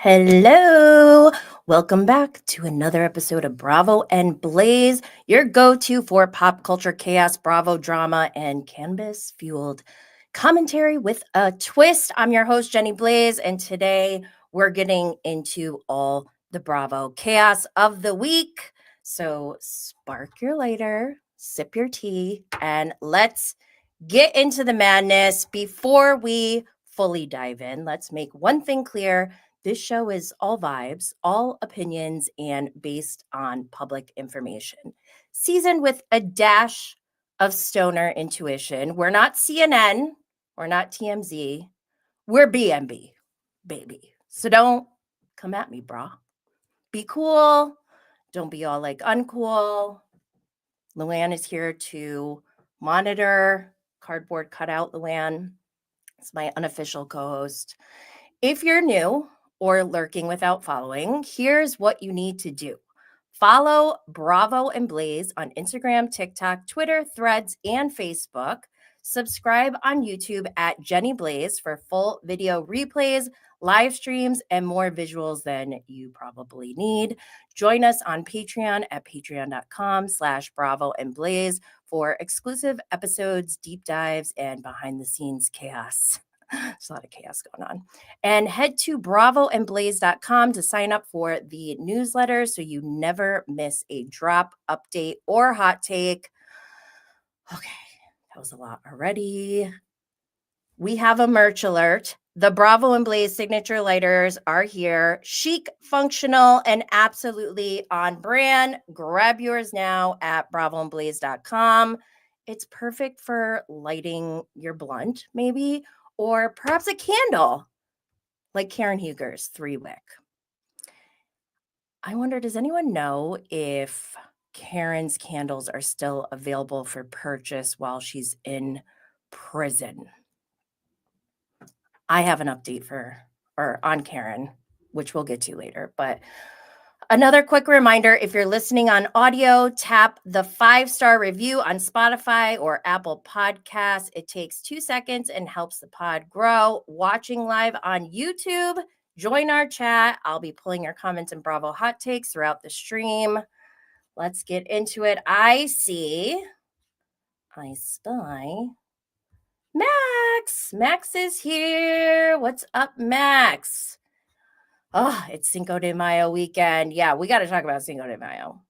Hello. Welcome back to another episode of Bravo and Blaze, your go-to for pop culture chaos, Bravo drama, and cannabis-fueled commentary with a twist. I'm your host, Jenny Blaze, and today we're getting into all the Bravo chaos of the week. So spark your lighter, sip your tea, and let's get into the madness. Before we fully dive in, let's make one thing clear. This show is all vibes, all opinions, and based on public information, seasoned with a dash of stoner intuition. We're not CNN, we're not TMZ, we're BMB, baby. So don't come at me, brah. Be cool. Don't be all like uncool. Luann is here to monitor. Cardboard cutout Luann. It's my unofficial co-host. If you're new or lurking without following, here's what you need to do. Follow Bravo and Blaze on Instagram, TikTok, Twitter, Threads, and Facebook. Subscribe on YouTube at Jenny Blaze for full video replays, live streams, and more visuals than you probably need. Join us on Patreon at patreon.com/Bravo and Blaze for exclusive episodes, deep dives, and behind the scenes chaos. There's a lot of chaos going on. And head to bravoandblaze.com to sign up for the newsletter so you never miss a drop, update, or hot take. Okay, that was a lot already. We have a merch alert. The Bravo and Blaze signature lighters are here. Chic, functional, and absolutely on brand. Grab yours now at bravoandblaze.com. It's perfect for lighting your blunt, maybe, or perhaps a candle, like Karen Huger's 3-wick. I wonder, does anyone know if Karen's candles are still available for purchase while she's in prison? I have an update on Karen, which we'll get to later. But another quick reminder, if you're listening on audio, tap the 5-star review on Spotify or Apple Podcasts. It takes 2 seconds and helps the pod grow. Watching live on YouTube, join our chat. I'll be pulling your comments and Bravo hot takes throughout the stream. Let's get into it. I spy Max. Max is here. What's up, Max? Oh, it's Cinco de Mayo weekend. Yeah, we got to talk about Cinco de Mayo.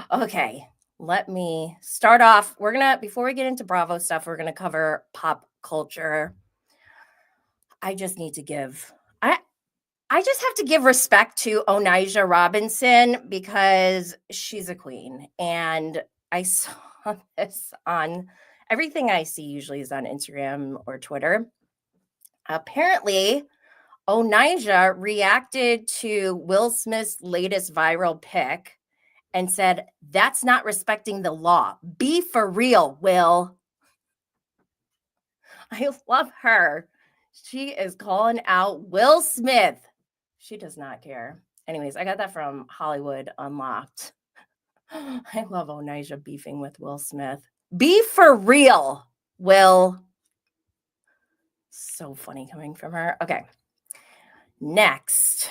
Okay, let me start off. Before we get into Bravo stuff, we're gonna cover pop culture. I just have to give respect to Onijah Robinson because she's a queen. And I saw this on everything I see usually is on Instagram or Twitter. Apparently, Onijah reacted to Will Smith's latest viral pic and said, "That's not respecting the law. Be for real, Will." I love her. She is calling out Will Smith. She does not care. Anyways, I got that from Hollywood Unlocked. I love Onijah beefing with Will Smith. Be for real, Will. So funny coming from her. Okay. Next,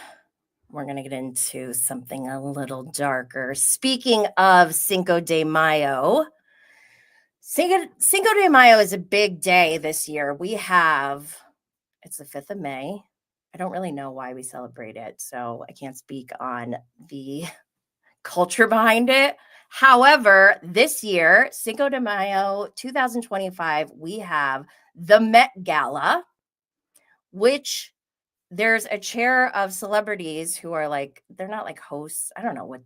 we're going to get into something a little darker. Speaking of Cinco de Mayo, Cinco de Mayo is a big day this year. It's the 5th of May. I don't really know why we celebrate it, so I can't speak on the culture behind it. However, this year, Cinco de Mayo 2025, we have the Met Gala, which there's a chair of celebrities who are they're not like hosts. I don't know what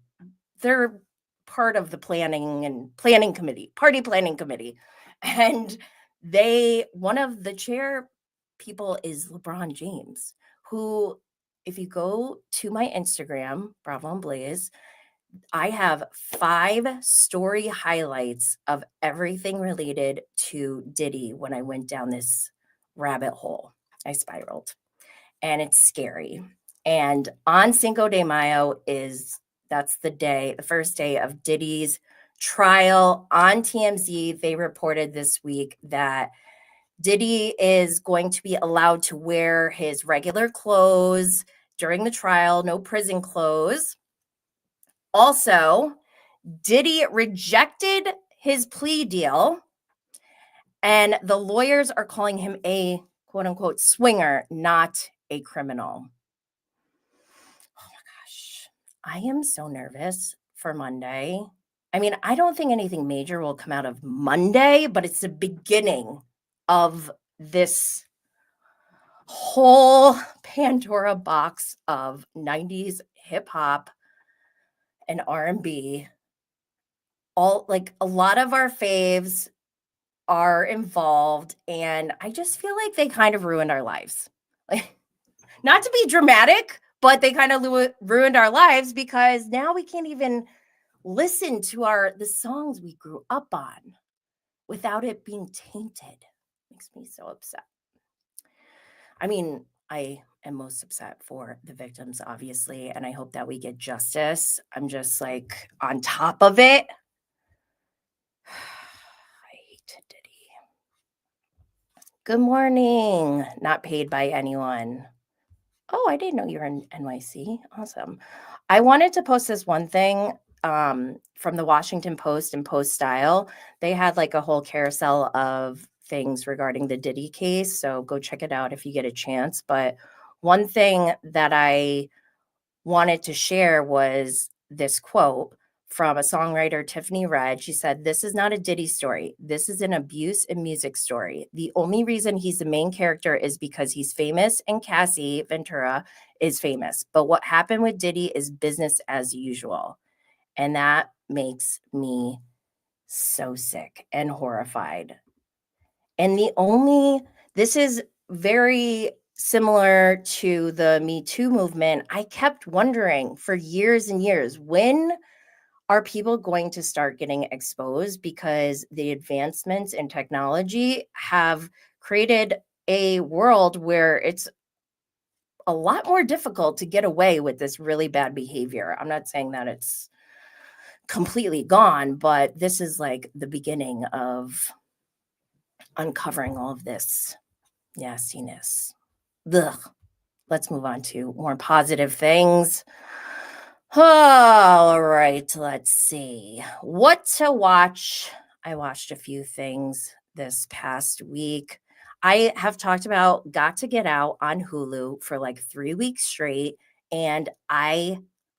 they're part of the party planning committee. And one of the chair people is LeBron James, who, if you go to my Instagram, Bravo and Blaze, I have 5 story highlights of everything related to Diddy when I went down this rabbit hole. I spiraled. And it's scary. And on Cinco de Mayo that's the first day of Diddy's trial on TMZ. They reported this week that Diddy is going to be allowed to wear his regular clothes during the trial, no prison clothes. Also, Diddy rejected his plea deal, and the lawyers are calling him a quote unquote swinger, not a criminal. Oh my gosh. I am so nervous for Monday. I mean, I don't think anything major will come out of Monday, but it's the beginning of this whole Pandora box of 90s hip hop and R&B. All like a lot of our faves are involved, and I just feel like they kind of ruined our lives. Like, not to be dramatic, but they kind of ruined our lives because now we can't even listen to the songs we grew up on without it being tainted. Makes me so upset. I mean, I am most upset for the victims, obviously, and I hope that we get justice. I'm just like on top of it. I hate Diddy. Good morning. Not paid by anyone. Oh, I didn't know you were in NYC. Awesome. I wanted to post this one thing from the Washington Post and Post Style. They had like a whole carousel of things regarding the Diddy case. So go check it out if you get a chance. But one thing that I wanted to share was this quote from a songwriter, Tiffany Red. She said, "This is not a Diddy story. This is an abuse and music story. The only reason he's the main character is because he's famous and Cassie Ventura is famous. But what happened with Diddy is business as usual." And that makes me so sick and horrified. And this is very similar to the Me Too movement. I kept wondering for years and years, when are people going to start getting exposed? Because the advancements in technology have created a world where it's a lot more difficult to get away with this really bad behavior. I'm not saying that it's completely gone, but this is like the beginning of uncovering all of this nastiness. Ugh. Let's move on to more positive things. All right, let's see. What to watch? I watched a few things this past week. I have talked about Got to Get Out on Hulu for like 3 weeks straight, and I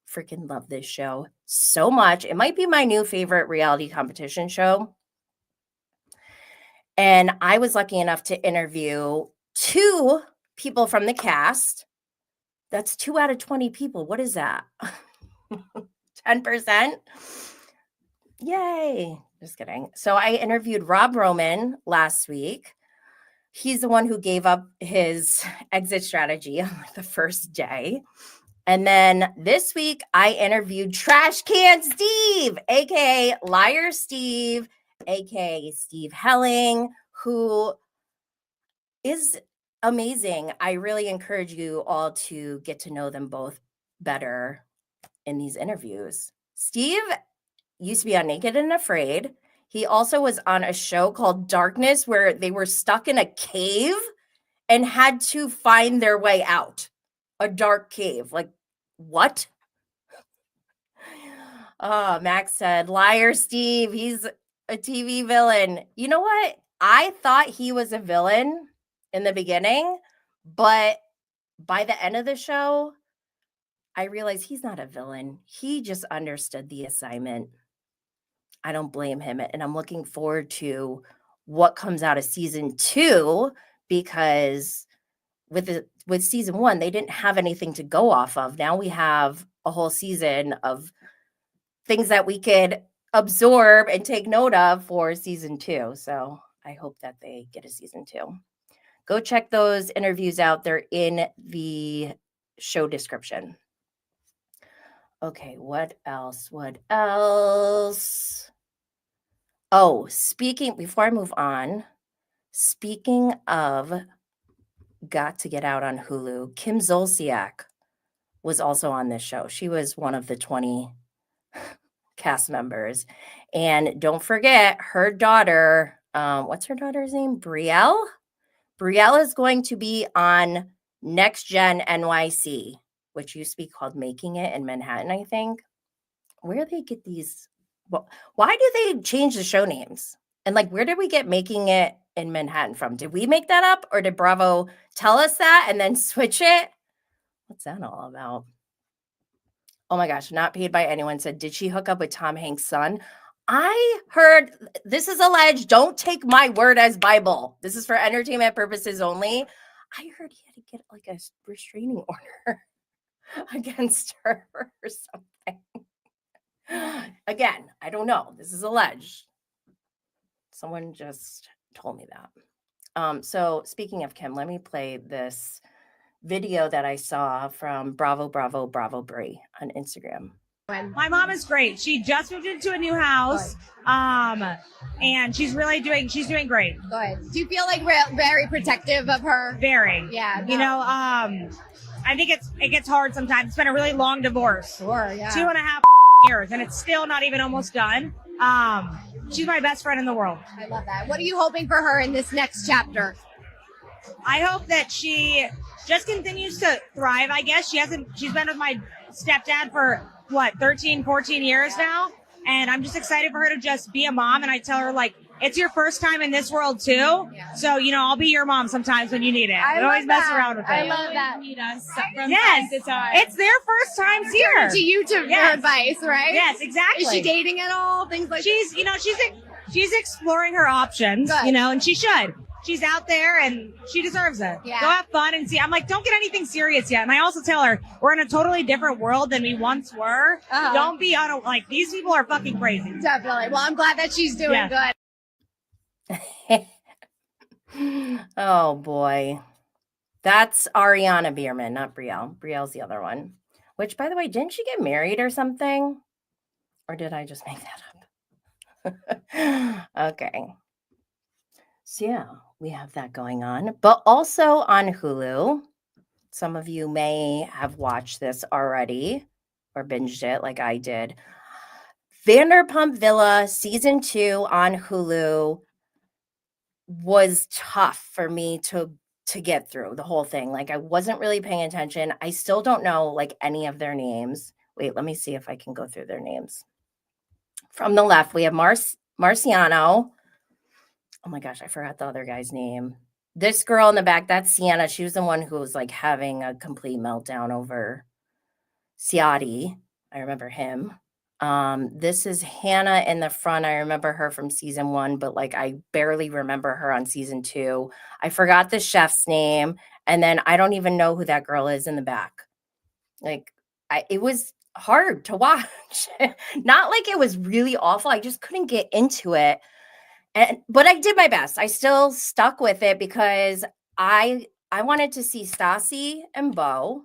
freaking love this show so much. It might be my new favorite reality competition show. And I was lucky enough to interview 2 people from the cast. That's 2 out of 20 people. What is that? 10%? Yay. Just kidding. So I interviewed Rob Roman last week. He's the one who gave up his exit strategy on the first day. And then this week I interviewed Trash Can Steve, aka Liar Steve, aka Steve Helling, who is amazing. I really encourage you all to get to know them both better in these interviews. Steve used to be on Naked and Afraid. He also was on a show called Darkness where they were stuck in a cave and had to find their way out. A dark cave. Like, what? Max said, "Liar Steve, he's a TV villain." You know what? I thought he was a villain in the beginning, but by the end of the show, I realized he's not a villain. He just understood the assignment. I don't blame him, and I'm looking forward to what comes out of season 2 because with season 1, they didn't have anything to go off of. Now we have a whole season of things that we could absorb and take note of for season 2. So I hope that they get a season 2. Go check those interviews out. They're in the show description. Okay, what else? What else? Oh, before I move on, speaking of Got to Get Out on Hulu, Kim Zolciak was also on this show. She was one of the 20 cast members. And don't forget her daughter, what's her daughter's name? Brielle? Brielle is going to be on Next Gen NYC, which used to be called Making It in Manhattan, I think. Where do they get these? Well, why do they change the show names? And like, where did we get Making It in Manhattan from? Did we make that up, or did Bravo tell us that and then switch it? What's that all about? Oh my gosh, not paid by anyone said, did she hook up with Tom Hanks' son? I heard, this is alleged, don't take my word as Bible. This is for entertainment purposes only. I heard he had to get like a restraining order against her or something. Again, I don't know. This is alleged. Someone just told me that. So speaking of Kim, let me play this video that I saw from Bravo Brie on Instagram. My mom is great. She just moved into a new house, and she's doing great. Good. Do you feel like very protective of her? Very. Yeah. No. You know, I think it gets hard sometimes. It's been a really long divorce. Sure. Yeah. 2.5 years, and it's still not even almost done. She's my best friend in the world. I love that. What are you hoping for her in this next chapter? I hope that she just continues to thrive. I guess she's been with my stepdad for 13, 14 years now. And I'm just excited for her to just be a mom. And I tell her, like, it's your first time in this world too. Yeah. So, you know, I'll be your mom sometimes when you need it. I always mess around with it. I love that. Meet us from yes. time to time. It's their first times here. To you for advice, right? Yes, exactly. Is she dating at all? Things like she's exploring her options, Good. you know, and she should. She's out there and she deserves it. Yeah. Go have fun and see. I'm like, don't get anything serious yet. And I also tell her, we're in a totally different world than we once were. Uh-huh. Don't be these people are fucking crazy. Definitely. Well, I'm glad that she's doing good. Oh boy. That's Ariana Bierman, not Brielle. Brielle's the other one. Which, by the way, didn't she get married or something? Or did I just make that up? Okay. So yeah, we have that going on. But also on Hulu, some of you may have watched this already or binged it like I did. Vanderpump Villa season 2 on Hulu was tough for me to get through the whole thing. Like, I wasn't really paying attention. I still don't know like any of their names. Wait, let me see if I can go through their names. From the left, we have Marciano. Oh my gosh, I forgot the other guy's name. This girl in the back, that's Sienna. She was the one who was like having a complete meltdown over Ciati. I remember him. This is Hannah in the front. I remember her from season 1, but like I barely remember her on season 2. I forgot the chef's name. And then I don't even know who that girl is in the back. Like, it was hard to watch. Not like it was really awful. I just couldn't get into it. But I did my best. I still stuck with it because I wanted to see Stassi and Beau,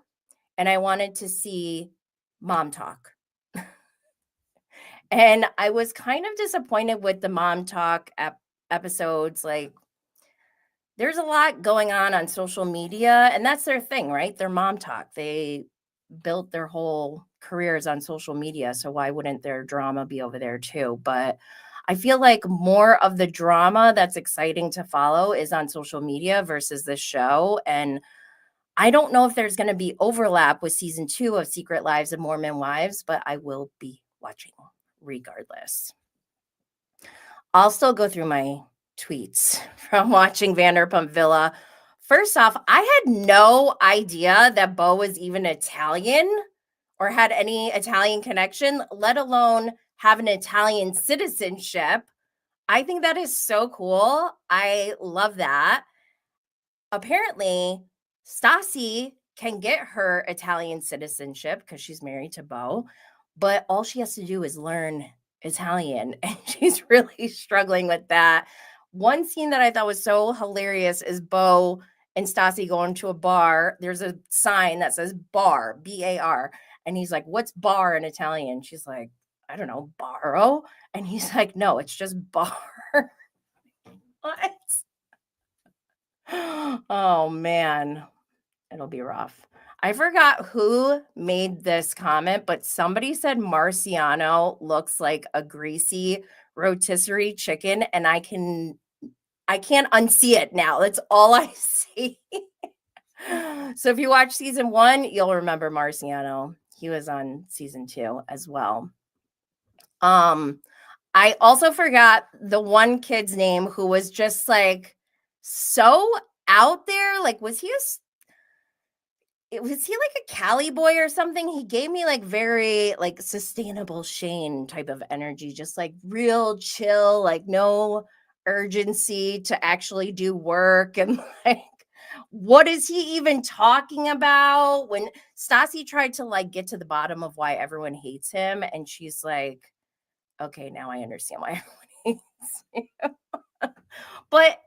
and I wanted to see Mom Talk. And I was kind of disappointed with the Mom Talk episodes. Like, there's a lot going on social media, and that's their thing, right? They're Mom Talk. They built their whole careers on social media, so why wouldn't their drama be over there too? But I feel like more of the drama that's exciting to follow is on social media versus this show. And I don't know if there's going to be overlap with season 2 of Secret Lives of Mormon Wives, but I will be watching regardless. I'll still go through my tweets from watching Vanderpump Villa. First off, I had no idea that Beau was even Italian or had any Italian connection, let alone have an Italian citizenship. I think that is so cool. I love that. Apparently, Stassi can get her Italian citizenship because she's married to Beau, but all she has to do is learn Italian, and she's really struggling with that. One scene that I thought was so hilarious is Beau and Stassi going to a bar. There's a sign that says bar, B-A-R, and he's like, what's bar in Italian? She's like, I don't know, borrow? And he's like, no, it's just bar. What? Oh, man. It'll be rough. I forgot who made this comment, but somebody said Marciano looks like a greasy rotisserie chicken, and I I can't unsee it now. That's all I see. So if you watch season 1, you'll remember Marciano. He was on season 2 as well. I also forgot the one kid's name who was just like so out there. Like, was he like a Cali boy or something? He gave me like very like sustainable Shane type of energy, just like real chill, like no urgency to actually do work. And like, what is he even talking about? When Stassi tried to like get to the bottom of why everyone hates him, and she's like, okay, now I understand why everyone hates you. But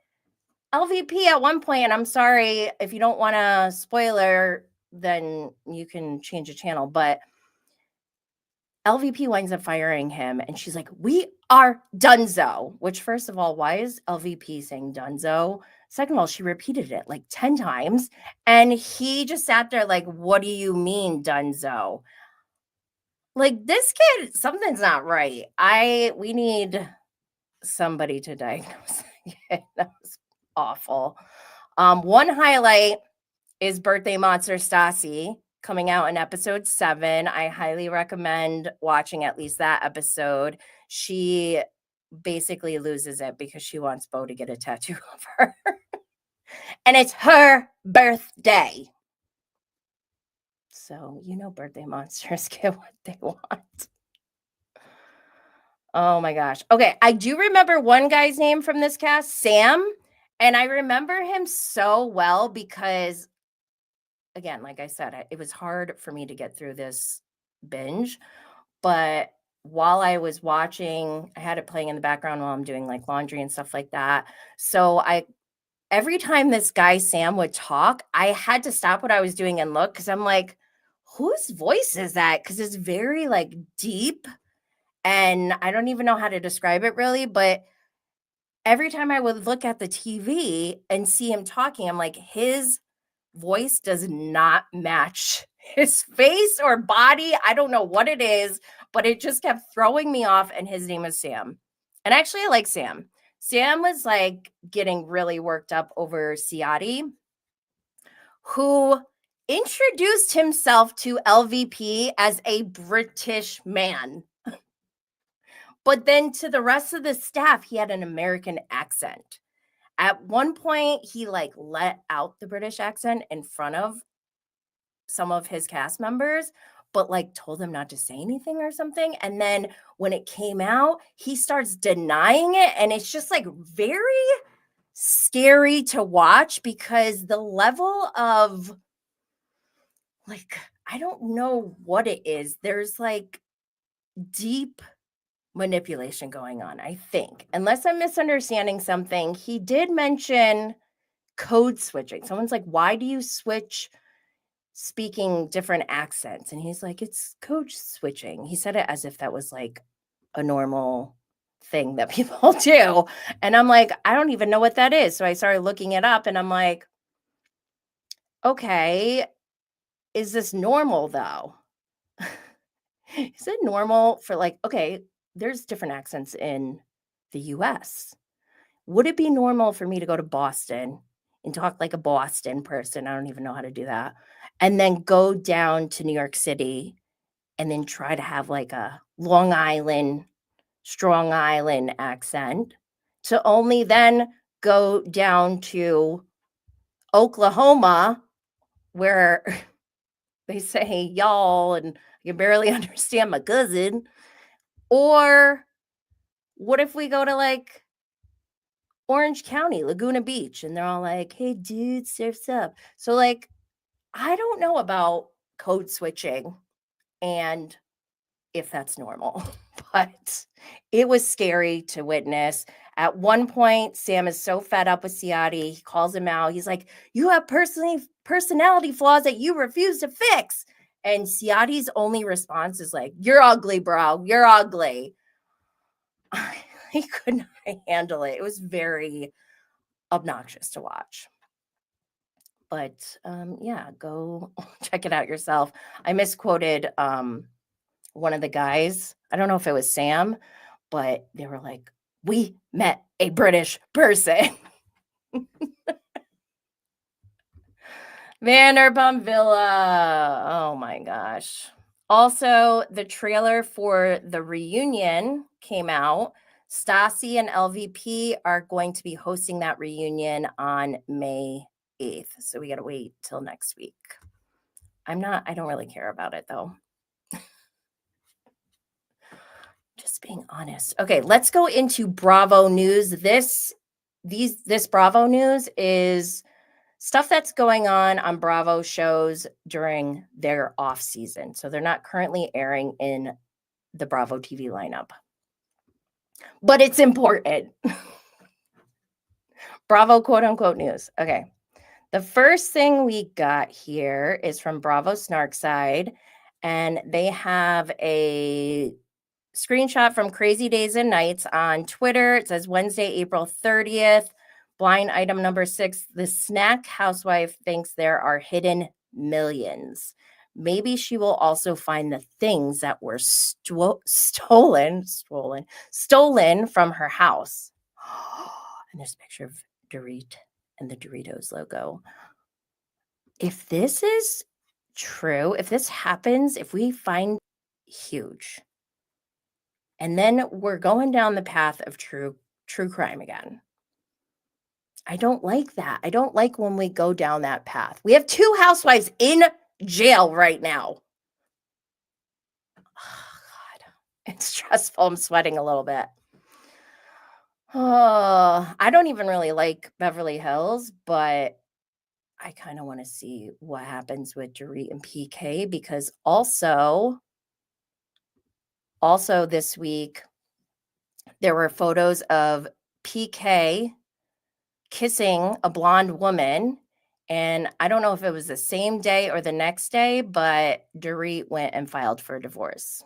LVP at one point, and I'm sorry if you don't want a spoiler, then you can change the channel. But LVP winds up firing him, and she's like, "We are donezo." Which, first of all, why is LVP saying donezo? Second of all, she repeated it like 10 times, and he just sat there like, "What do you mean, donezo?" Like, this kid, something's not right. We need somebody to diagnose it. That was awful. One highlight is Birthday Monster Stassi coming out in episode 7. I highly recommend watching at least that episode. She basically loses it because she wants Bo to get a tattoo of her. And it's her birthday. So, birthday monsters get what they want. Oh my gosh. Okay, I do remember one guy's name from this cast, Sam. And I remember him so well because, again, like I said, it was hard for me to get through this binge. But while I was watching, I had it playing in the background while I'm doing like laundry and stuff like that. So every time this guy Sam would talk, I had to stop what I was doing and look because I'm like, whose voice is that? Because it's very like deep. And I don't even know how to describe it really, but every time I would look at the TV and see him talking, I'm like, his voice does not match his face or body. I don't know what it is, but it just kept throwing me off. And his name is Sam. And actually, I like Sam. Sam was like getting really worked up over Ciati, who introduced himself to LVP as a British man. But then to the rest of the staff, he had an American accent. At one point, he like let out the British accent in front of some of his cast members, but like told them not to say anything or something. And then when it came out, he starts denying it. And it's just like very scary to watch because the level of like, I don't know what it is. There's like deep manipulation going on, I think. Unless I'm misunderstanding something, he did mention code switching. Someone's like, why do you switch speaking different accents? And he's like, it's code switching. He said it as if that was like a normal thing that people do. And I'm like, I don't even know what that is. So I started looking it up and I'm like, okay, is this normal though? Is it normal for like, okay, there's different accents in the US. Would it be normal for me to go to Boston and talk like a Boston person? I don't even know how to do that. And then go down to New York City and then try to have like a Long Island, Strong Island accent to only then go down to Oklahoma where they say y'all and you barely understand my cousin. Or what if we go to like Orange County, Laguna Beach, and they're all like, hey, dude, surf's up. So like, I don't know about code switching and if that's normal, but it was scary to witness. At one point, Sam is so fed up with Ciati, he calls him out. He's like, you have personality flaws that you refuse to fix. And Ciati's only response is like, you're ugly, bro. You're ugly. He could not handle it. It was very obnoxious to watch. But yeah, go check it out yourself. I misquoted one of the guys. I don't know if it was Sam, but they were like, we met a British person. Vanderpump Villa. Oh my gosh. Also, the trailer for the reunion came out. Stassi and LVP are going to be hosting that reunion on May 8th. So we got to wait till next week. I don't really care about it though. Just being honest. Okay, let's go into Bravo news. This Bravo news is stuff that's going on Bravo shows during their off season. So they're not currently airing in the Bravo TV lineup. But it's important. Bravo quote unquote news. Okay. The first thing we got here is from Bravo Snarkside, and they have a screenshot from Crazy Days and Nights on Twitter. It says Wednesday, April 30th. Blind item number 6, the snack housewife thinks there are hidden millions. Maybe she will also find the things that were stolen from her house. And there's a picture of Dorit and the Doritos logo. If this is true, if this happens, if we find huge, and then we're going down the path of true crime again. I don't like that. I don't like when we go down that path. We have 2 housewives in jail right now. Oh, God. It's stressful. I'm sweating a little bit. Oh, I don't even really like Beverly Hills, but I kind of want to see what happens with Dorit and PK, because also this week, there were photos of PK kissing a blonde woman. And I don't know if it was the same day or the next day, but Dorit went and filed for divorce.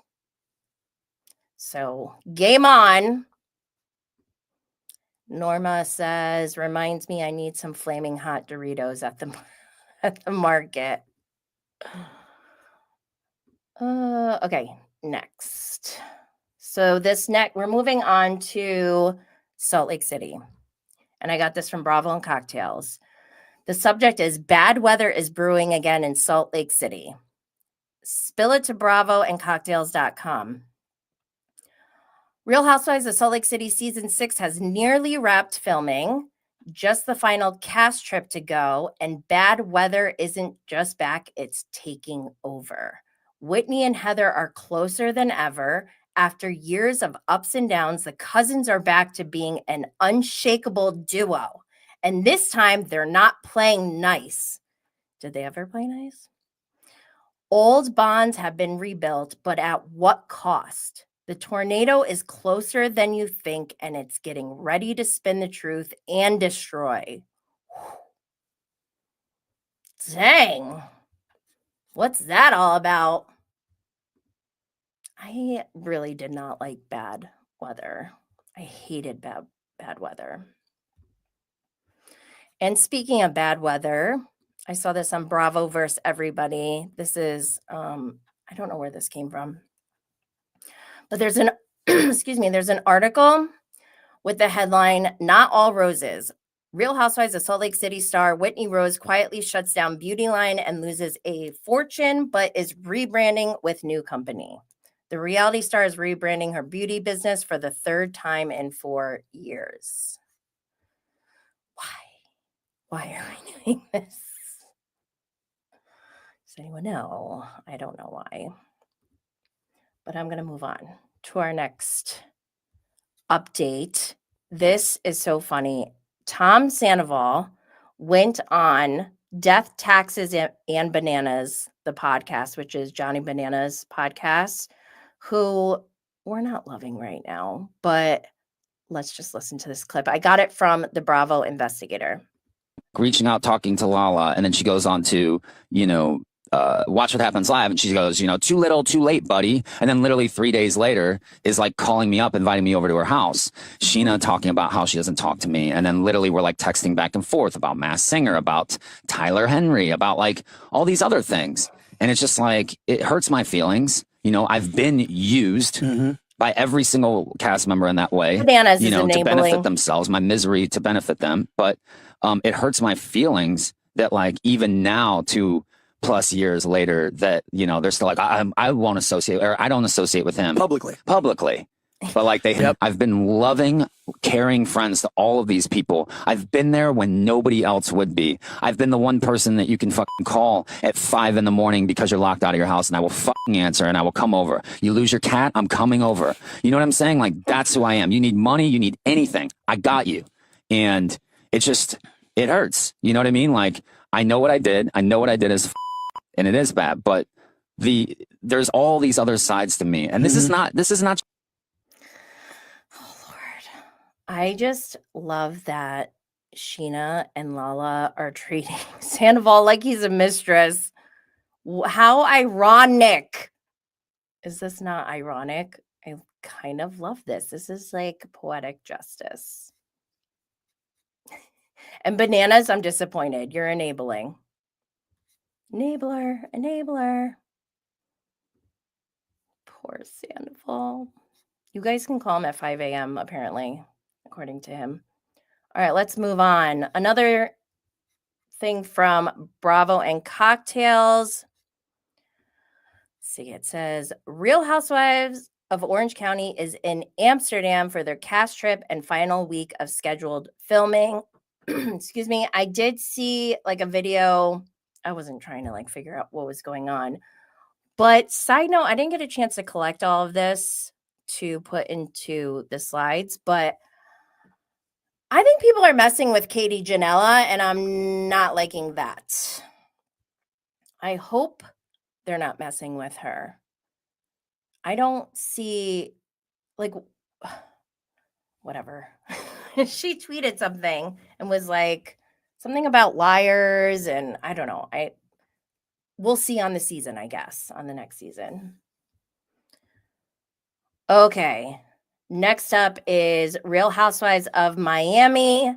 So game on. Norma says, reminds me I need some flaming hot Doritos at the market. Okay, next. So we're moving on to Salt Lake City. And I got this from Bravo and Cocktails. The subject is bad weather is brewing again in Salt Lake City. Spill it to Bravo and Cocktails.com. Real Housewives of Salt Lake City Season 6 has nearly wrapped filming. Just the final cast trip to go. And bad weather isn't just back, it's taking over. Whitney and Heather are closer than ever. After years of ups and downs, the cousins are back to being an unshakable duo. And this time, they're not playing nice. Did they ever play nice? Old bonds have been rebuilt, but at what cost? The tornado is closer than you think, and it's getting ready to spin the truth and destroy. Dang. What's that all about? I really did not like bad weather. I hated bad weather. And speaking of bad weather, I saw this on Bravo vs. Everybody. This is, I don't know where this came from. But there's an, there's an article with the headline, Not All Roses. Real Housewives of Salt Lake City star Whitney Rose quietly shuts down beauty line and loses a fortune, but is rebranding with new company. The reality star is rebranding her beauty business for the 3rd time in 4 years. Why are we doing this? Does anyone know? I don't know why. But I'm going to move on to our next update. This is so funny. Tom Sandoval went on Death, Taxes, and Bananas, the podcast, which is Johnny Bananas' podcast, who we're not loving right now. But let's just listen to this clip. I got it from the Bravo investigator. Reaching out, talking to Lala, and then she goes on to, Watch What Happens Live, and she goes, too little, too late, buddy. And then literally 3 days later is like calling me up, inviting me over to her house. Sheena talking about how she doesn't talk to me. And then literally we're like texting back and forth about Masked Singer, about Tyler Henry, about like all these other things. And it's just like, it hurts my feelings. I've been used. by every single cast member in that way. Bananas you is know, to benefit enabling. themselves, my misery to benefit them. But it hurts my feelings that like even now 2+ years later that, you know, they're still like, I won't associate, or I don't associate with him publicly. But like I've been loving, caring friends to all of these people. I've been there when nobody else would be. I've been the one person that you can fucking call at 5 a.m. because you're locked out of your house, and I will fucking answer and I will come over. You lose your cat, I'm coming over. You know what I'm saying? Like, that's who I am. You need money, you need anything, I got you. And it hurts. You know what I mean? Like, I know what I did. I know what I did is and it is bad, but there's all these other sides to me. And this is not Oh, Lord. I just love that Sheena and Lala are treating Sandoval like he's a mistress. How ironic. Is this not ironic? I kind of love this. This is like poetic justice. And Bananas, I'm disappointed. You're enabling. Enabler. Poor Sandoval. You guys can call him at 5 a.m. apparently, according to him. All right, let's move on. Another thing from Bravo and Cocktails. Let's see, it says Real Housewives of Orange County is in Amsterdam for their cast trip and final week of scheduled filming. Excuse me. I did see like a video. I wasn't trying to like figure out what was going on. But side note, I didn't get a chance to collect all of this to put into the slides, but I think people are messing with Katie Janela, and I'm not liking that. I hope they're not messing with her. I don't see, like, whatever. She tweeted something and was like, something about liars, and I don't know. We'll see on the season, I guess, on the next season. Okay. Next up is Real Housewives of Miami.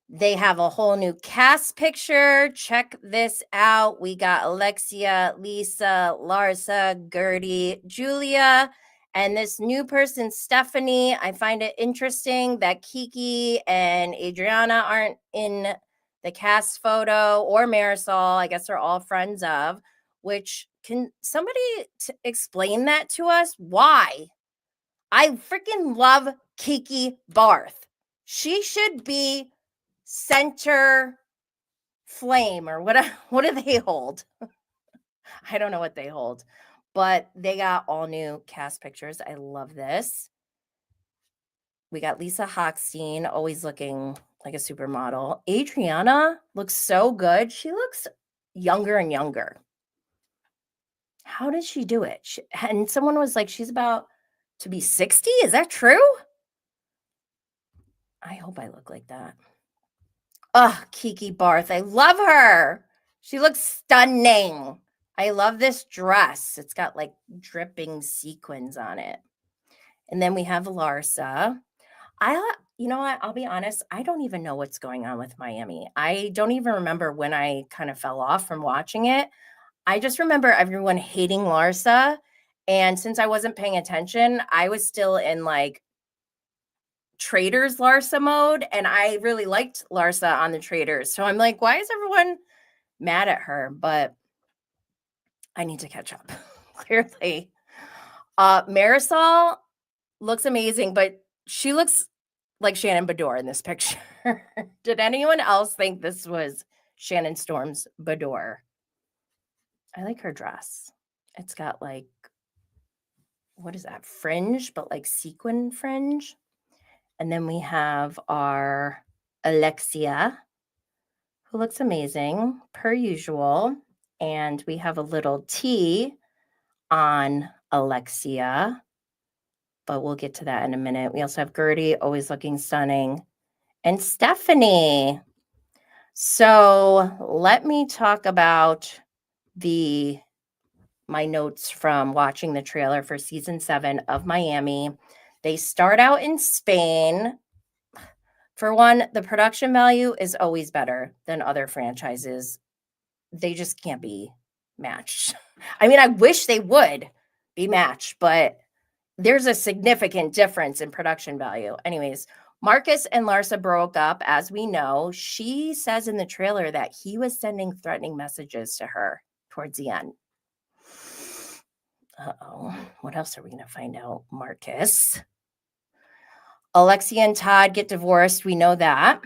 They have a whole new cast picture. Check this out. We got Alexia, Lisa, Larsa, Gertie, Julia, and this new person, Stephanie. I find it interesting that Kiki and Adriana aren't in the cast photo, or Marisol. I guess they're all friends of, which can somebody explain that to us? Why? I freaking love Kiki Barth. She should be center flame, or what do they hold? I don't know what they hold, but they got all new cast pictures. I love this. We got Lisa Hochstein, always looking like a supermodel. Adriana looks so good. She looks younger and younger. How did she do it? And someone was like, she's about to be 60. Is that true? I hope I look like that. Oh, Kiki Barth. I love her. She looks stunning. I love this dress. It's got like dripping sequins on it. And then we have Larsa. You know what? I'll be honest. I don't even know what's going on with Miami. I don't even remember when I kind of fell off from watching it. I just remember everyone hating Larsa. And since I wasn't paying attention, I was still in like Traders Larsa mode. And I really liked Larsa on the Traders. So I'm like, why is everyone mad at her? But I need to catch up, clearly. Marisol looks amazing, but she looks like Shannon Beador in this picture. Did anyone else think this was Shannon Storm's Beador? I like her dress. It's got like, what is that? Fringe, but like sequin fringe. And then we have our Alexia, who looks amazing, per usual. And we have a little T on Alexia, but we'll get to that in a minute. We also have Gertie, always looking stunning, and Stephanie. So let me talk about my notes from watching the trailer for season 7 of Miami. They start out in Spain. For one, the production value is always better than other franchises. They just can't be matched. I mean, I wish they would be matched, but there's a significant difference in production value. Anyways, Marcus and Larsa broke up, as we know. She says in the trailer that he was sending threatening messages to her towards the end. Uh-oh. What else are we going to find out, Marcus? Alexia and Todd get divorced. We know that.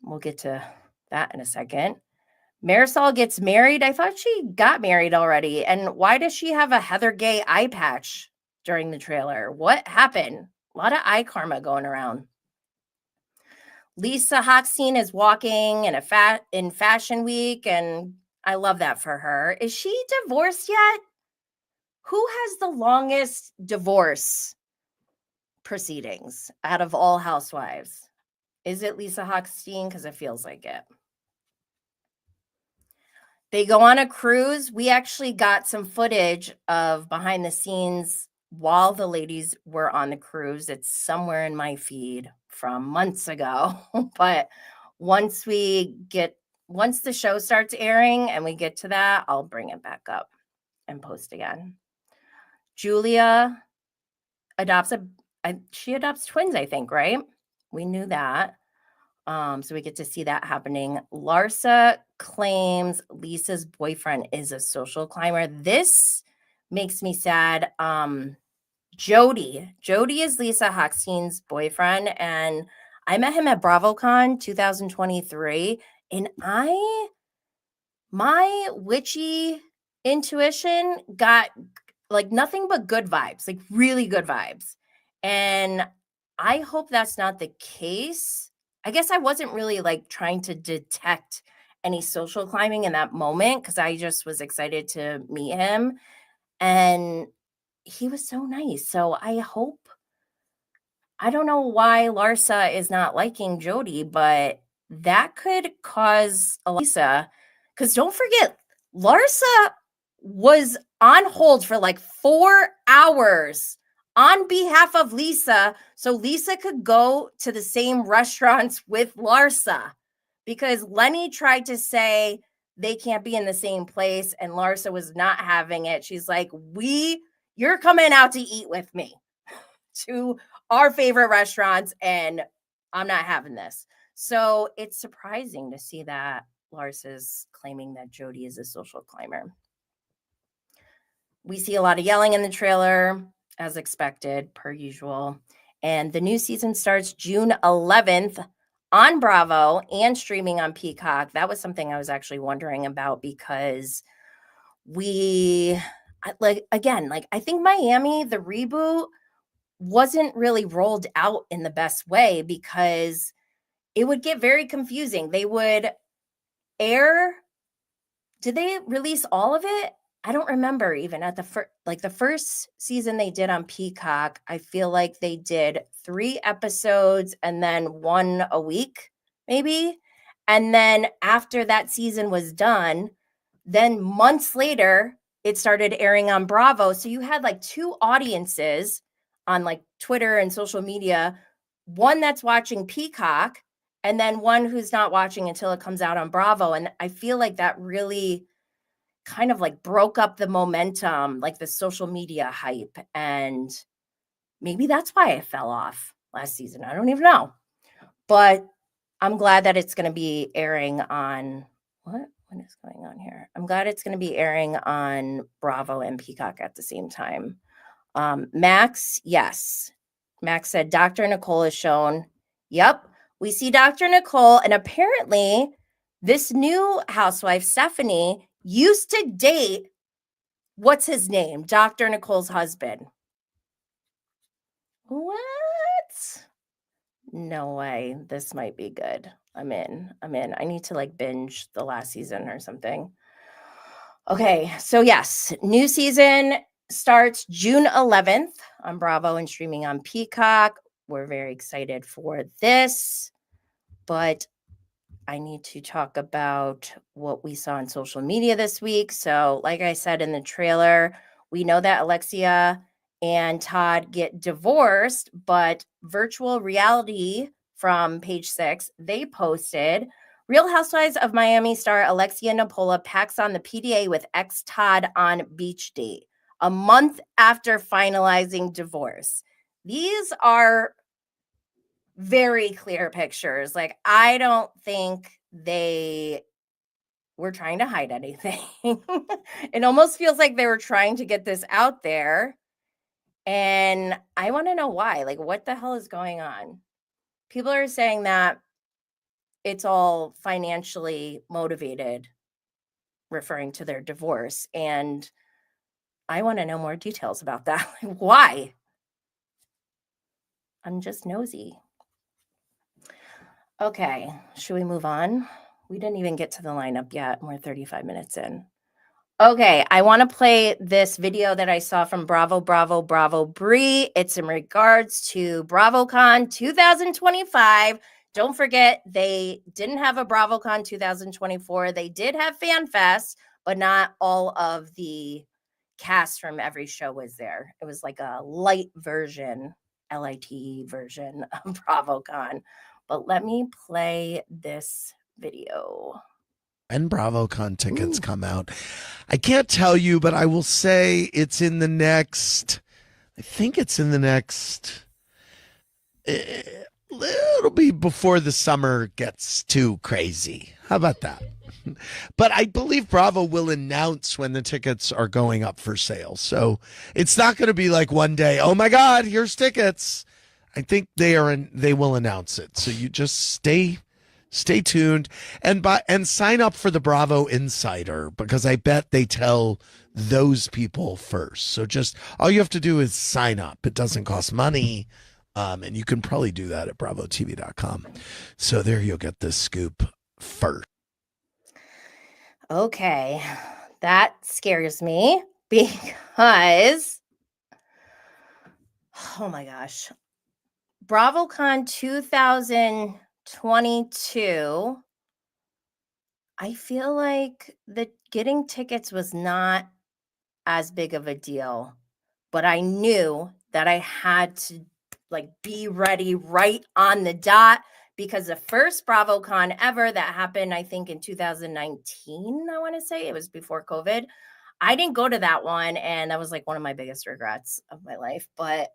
We'll get to that in a second. Marisol gets married. I thought she got married already. And why does she have a Heather Gay eye patch during the trailer? What happened? A lot of eye karma going around. Lisa Hochstein is walking in Fashion Week, and I love that for her. Is she divorced yet? Who has the longest divorce proceedings out of all housewives? Is it Lisa Hochstein? Because it feels like it. They go on a cruise. We actually got some footage of behind the scenes while the ladies were on the cruise. It's somewhere in my feed from months ago. But once the show starts airing and we get to that, I'll bring it back up and post again. Julia adopts twins, I think, right? We knew that. So we get to see that happening. Larsa claims Lisa's boyfriend is a social climber. This makes me sad. Jody is Lisa Hochstein's boyfriend, and I met him at BravoCon 2023, and my witchy intuition got like nothing but good vibes, like really good vibes. And I hope that's not the case. I guess I wasn't really like trying to detect any social climbing in that moment because I just was excited to meet him. And he was so nice. So I don't know why Larsa is not liking Jody, but that could cause Lisa, because don't forget, Larsa was on hold for like 4 hours on behalf of Lisa, so Lisa could go to the same restaurants with Larsa, because Lenny tried to say they can't be in the same place, and Larsa was not having it. She's like, you're coming out to eat with me to our favorite restaurants, and I'm not having this. So it's surprising to see that Larsa's claiming that Jody is a social climber. We see a lot of yelling in the trailer, as expected, per usual. And the new season starts June 11th on Bravo and streaming on Peacock. That was something I was actually wondering about because I think Miami, the reboot, wasn't really rolled out in the best way because it would get very confusing. They would did they release all of it? I don't remember even at the first season they did on Peacock. I feel like they did 3 episodes and then 1 a week, maybe. And then after that season was done, then months later, it started airing on Bravo. So you had like 2 audiences on like Twitter and social media, one that's watching Peacock and then one who's not watching until it comes out on Bravo. And I feel like that really kind of like broke up the momentum, like the social media hype. And maybe that's why I fell off last season. I don't even know. But I'm glad that it's going to be airing on what is going on here? I'm glad it's going to be airing on Bravo and Peacock at the same time. Max, yes. Max said Dr. Nicole is shown. Yep. We see Dr. Nicole, and apparently this new housewife, Stephanie, used to date, what's his name? Dr. Nicole's husband. What? No way. This might be good. I'm in. I need to like binge the last season or something. Okay. So yes, new season starts June 11th on Bravo and streaming on Peacock. We're very excited for this, but I need to talk about what we saw on social media this week. So like I said in the trailer, we know that Alexia and Todd get divorced, but Virtual Reality from Page 6, they posted, Real Housewives of Miami star Alexia Napola packs on the PDA with ex Todd on beach date. a month after finalizing divorce. These are very clear pictures. Like, I don't think they were trying to hide anything. It almost feels like they were trying to get this out there. And I want to know why. Like, what the hell is going on? People are saying that it's all financially motivated, referring to their divorce. And I want to know more details about that. Like, why? I'm just nosy. Okay, should we move on? We didn't even get to the lineup yet. We're 35 minutes in. Okay, I want to play this video that I saw from Bravo Brie. It's in regards to BravoCon 2025. Don't forget, they didn't have a BravoCon 2024. They did have FanFest, but not all of the cast from every show was there. It was like a light version, LITE version of BravoCon. But let me play this video. And BravoCon tickets come out. I can't tell you, but I will say it's in the next, I think it's in the next, it'll be before the summer gets too crazy. How about that? But I believe Bravo will announce when the tickets are going up for sale. So it's not going to be like one day, oh my God, here's tickets. I think they will announce it. So you just stay tuned and sign up for the Bravo Insider, because I bet they tell those people first. So just all you have to do is sign up. It doesn't cost money. And you can probably do that at bravotv.com. So there you'll get this scoop first. Okay, that scares me because, oh my gosh, BravoCon 2022, I feel like getting tickets was not as big of a deal, but I knew that I had to be ready right on the dot, because the first BravoCon ever that happened, I think in 2019, I want to say, it was before COVID. I didn't go to that one, and that was like one of my biggest regrets of my life. But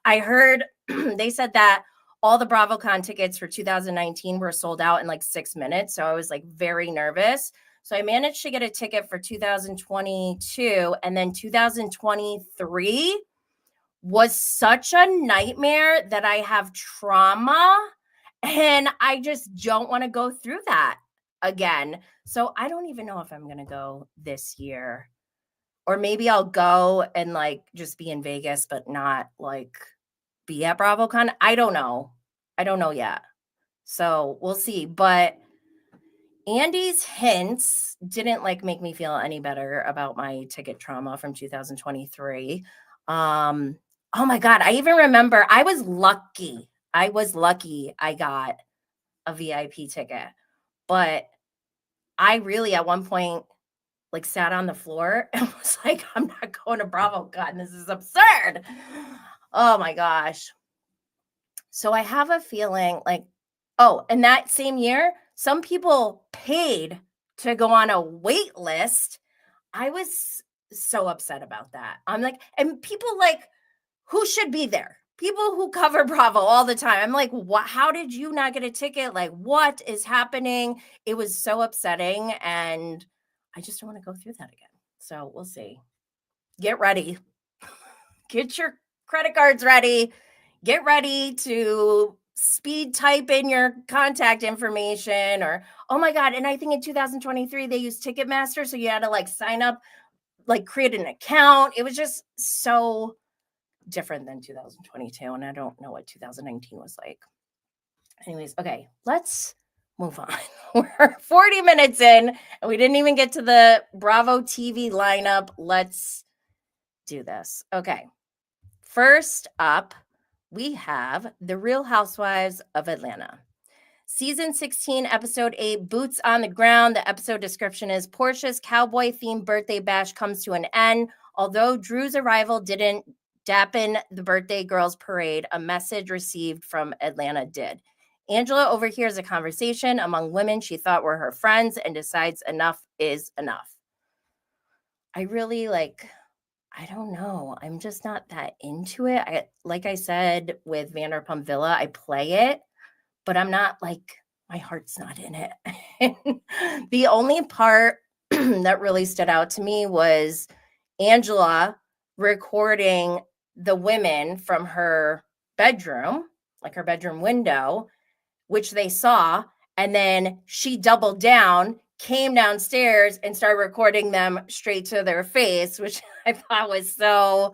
I heard they said that all the BravoCon tickets for 2019 were sold out in like 6 minutes. So I was like very nervous. So I managed to get a ticket for 2022, and then 2023 was such a nightmare that I have trauma, and I just don't want to go through that again. So I don't even know if I'm going to go this year, or maybe I'll go and just be in Vegas, but not be at BravoCon. I don't know yet. So we'll see. But Andy's hints didn't make me feel any better about my ticket trauma from 2023. Oh my God. I even remember I was lucky. I got a VIP ticket, but I really at one point sat on the floor and was like, I'm not going to BravoCon. This is absurd. Oh my gosh. So I have a feeling and that same year, some people paid to go on a wait list. I was so upset about that. I'm and people who should be there? People who cover Bravo all the time. I'm like, what? How did you not get a ticket? What is happening? It was so upsetting, and I just don't want to go through that again. So we'll see. Get ready. Get your credit cards ready. Get ready to speed type in your contact information, or, oh my God. And I think in 2023, they used Ticketmaster. So you had to sign up, create an account. It was just so different than 2022. And I don't know what 2019 was like. Anyways, okay, let's move on. We're 40 minutes in and we didn't even get to the Bravo TV lineup. Let's do this. Okay. First up, we have The Real Housewives of Atlanta. Season 16, episode 8, Boots on the Ground. The episode description is Portia's cowboy-themed birthday bash comes to an end. Although Drew's arrival didn't dampen the birthday girls' parade, a message received from Atlanta did. Angela overhears a conversation among women she thought were her friends and decides enough is enough. I really I don't know. I'm just not that into it. Like I said with Vanderpump Villa, I play it, but I'm not like, my heart's not in it. The only part that really stood out to me was Angela recording the women from her bedroom, like her bedroom window, which they saw. And then she doubled down, came downstairs, and started recording them straight to their face, which I thought was so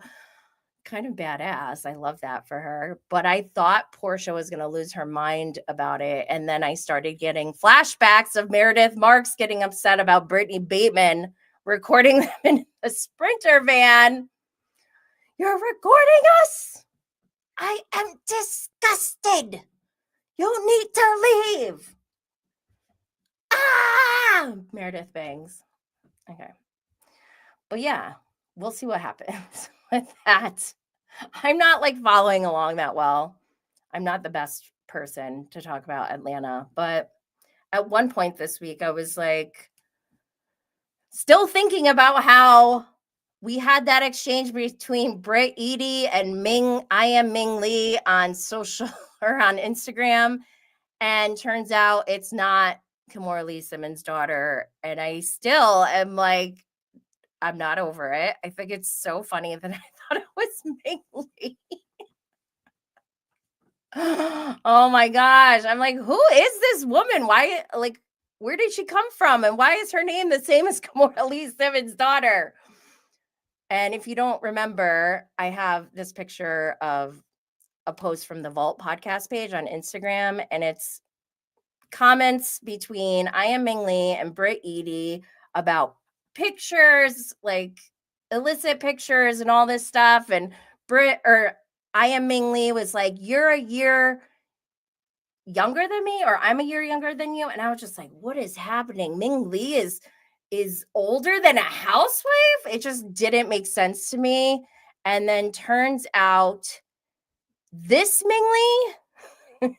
kind of badass. I love that for her. But I thought Portia was going to lose her mind about it. And then I started getting flashbacks of Meredith Marks getting upset about Brittany Bateman recording them in a Sprinter van. You're recording us? I am disgusted. You need to leave. Ah! Meredith bangs. Okay. But yeah, we'll see what happens with that. I'm not like following along that well. I'm not the best person to talk about Atlanta, but at one point this week, I was like still thinking about how we had that exchange between Britt Edie and I am Ming Lee on social or on Instagram. And turns out it's not Kimora Lee Simmons' daughter. And I still am like, I'm not over it. I think it's so funny that I thought it was Ming Lee. Oh my gosh. I'm like, who is this woman? Why, like, where did she come from? And why is her name the same as Kimora Lee Simmons' daughter? And if you don't remember, I have this picture of a post from the Vault podcast page on Instagram, and it's comments between I am Ming Lee and Britt Edie about pictures, like illicit pictures and all this stuff. And I am Ming Lee was like, you're a year younger than me, or I'm a year younger than you. And I was just like, what is happening? Ming Lee is older than a housewife. It just didn't make sense to me. And then turns out this Ming Lee,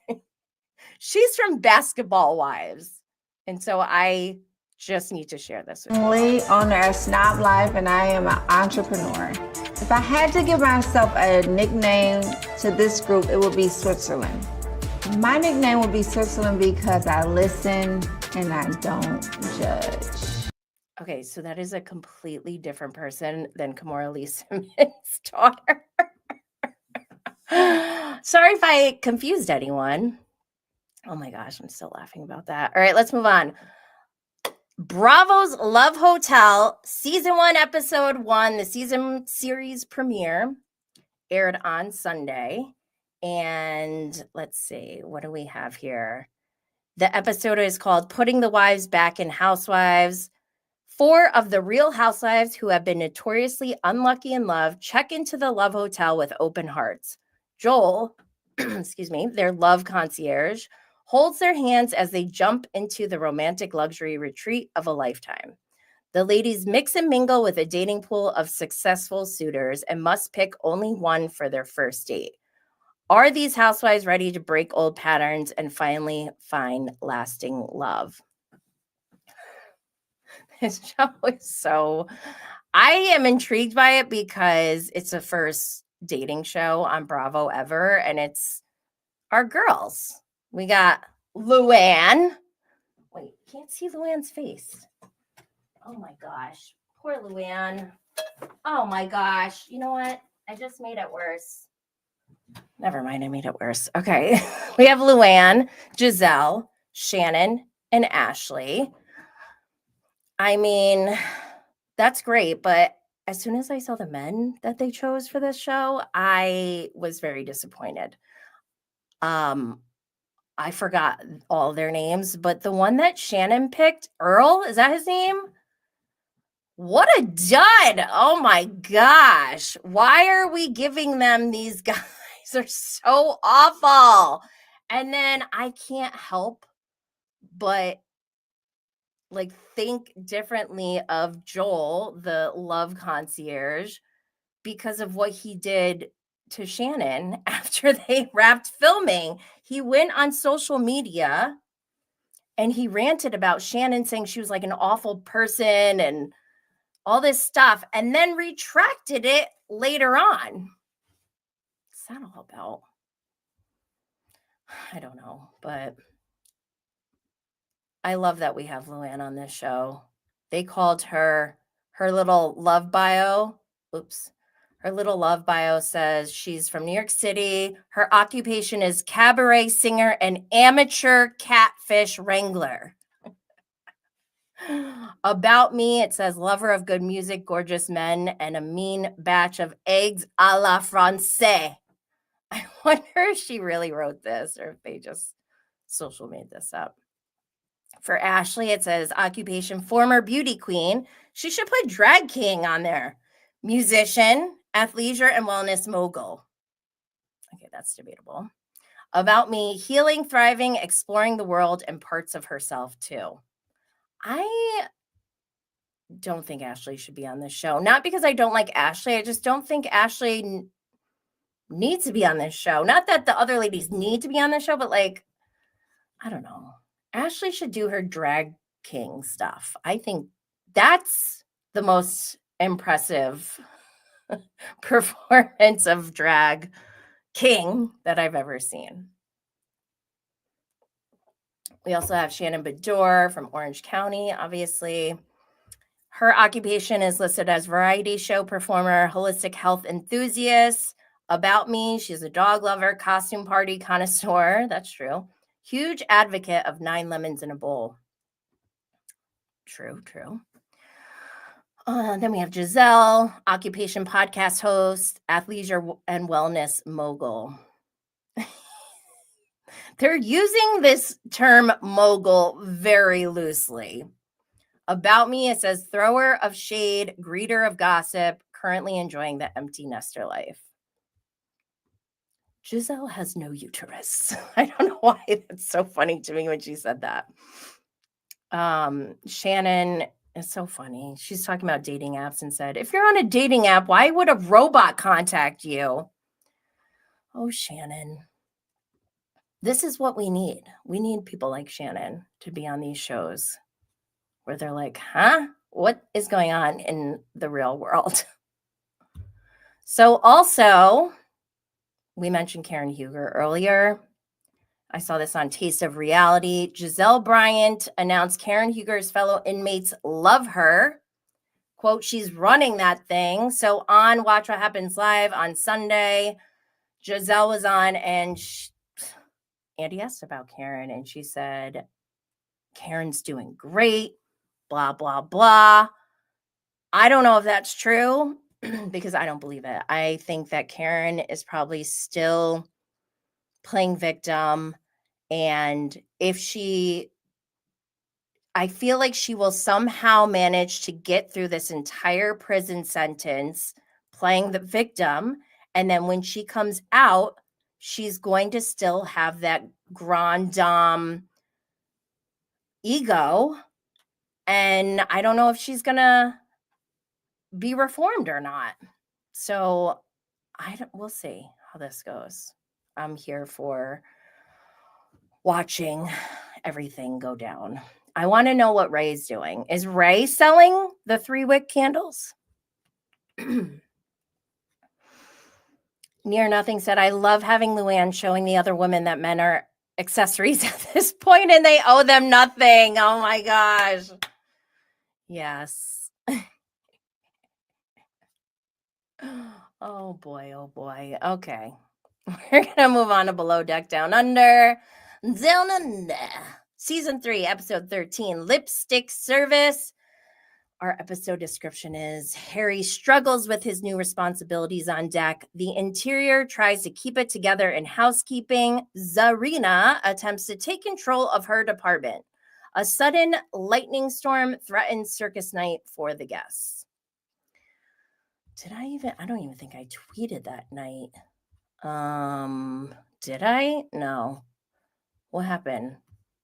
she's from Basketball Wives. And so I just need to share this with you. Lee, owner of Snob Life, and I am an entrepreneur. If I had to give myself a nickname to this group, it would be Switzerland. My nickname would be Switzerland because I listen and I don't judge. Okay, so that is a completely different person than Kimora Lee Simmons' daughter. Sorry if I confused anyone. Oh my gosh, I'm still laughing about that. All right, let's move on. Bravo's Love Hotel, Season 1, Episode 1, the season series premiere aired on Sunday. And let's see, what do we have here? The episode is called Putting the Wives Back in Housewives. 4 of the Real Housewives who have been notoriously unlucky in love check into the Love Hotel with open hearts. Joel, their love concierge, holds their hands as they jump into the romantic luxury retreat of a lifetime. The ladies mix and mingle with a dating pool of successful suitors and must pick only one for their first date. Are these housewives ready to break old patterns and finally find lasting love? This show is so... I am intrigued by it because it's the first dating show on Bravo ever, and it's our girls. We got Luann. Wait, can't see Luann's face. Oh my gosh. Poor Luann. Oh my gosh. You know what? I just made it worse. Never mind, I made it worse. Okay. We have Luann, Giselle, Shannon, and Ashley. I mean, that's great, but as soon as I saw the men that they chose for this show, I was very disappointed. I forgot all their names, but the one that Shannon picked, Earl, is that his name? What a dud. Oh my gosh. Why are we giving them these guys? They're so awful. And then I can't help but like think differently of Joel, the love concierge, because of what he did to Shannon after they wrapped filming. He went on social media and he ranted about Shannon, saying she was like an awful person and all this stuff, and then retracted it later on. What's that all about? I don't know, but I love that we have Luann on this show. They called her little love bio. Oops. Her little love bio says she's from New York City. Her occupation is cabaret singer and amateur catfish wrangler. About me, it says lover of good music, gorgeous men, and a mean batch of eggs a la francais. I wonder if she really wrote this or if they just social made this up. For Ashley, it says occupation, former beauty queen. She should put drag king on there. Musician, athleisure, and wellness mogul. Okay, that's debatable. About me, healing, thriving, exploring the world and parts of herself too. I don't think Ashley should be on this show. Not because I don't like Ashley. I just don't think Ashley needs to be on this show. Not that the other ladies need to be on this show, but like, I don't know. Ashley should do her drag king stuff. I think that's the most impressive performance of drag king that I've ever seen. We also have Shannon Bedore from Orange County, obviously. Her occupation is listed as variety show performer, holistic health enthusiast. About me, she's a dog lover, costume party connoisseur. That's true. Huge advocate of 9 lemons in a bowl. True. Then we have Giselle, occupation podcast host, athleisure and wellness mogul. They're using this term mogul very loosely. About me, it says thrower of shade, greeter of gossip, currently enjoying the empty nester life. Giselle has no uterus. I don't know why that's so funny to me when she said that. Shannon is so funny. She's talking about dating apps and said, if you're on a dating app, why would a robot contact you? Oh, Shannon. This is what we need. We need people like Shannon to be on these shows where they're like, huh? What is going on in the real world? So also, we mentioned Karen Huger earlier. I saw this on Taste of Reality. Giselle Bryant announced Karen Huger's fellow inmates love her. Quote, she's running that thing. So on Watch What Happens Live on Sunday, Giselle was on and Andy asked about Karen and she said, Karen's doing great, blah, blah, blah. I don't know if that's true because I don't believe it. I think that Karen is probably still playing victim. And I feel like she will somehow manage to get through this entire prison sentence playing the victim. And then when she comes out, she's going to still have that grand dame ego. And I don't know if she's going to be reformed or not. So we'll see how this goes. I'm here for watching everything go down. I want to know what Ray's doing. Is Ray selling the 3-wick candles? Near Nothing said, I love having Luann showing the other women that men are accessories at this point and they owe them nothing. Oh my gosh. Yes. Oh boy. Okay. We're going to move on to Below Deck Down Under. Down Under. Season 3, episode 13, Lipstick Service. Our episode description is Harry struggles with his new responsibilities on deck. The interior tries to keep it together in housekeeping. Zarina attempts to take control of her department. A sudden lightning storm threatens circus night for the guests. I don't even think I tweeted that night. Did I? No. What happened?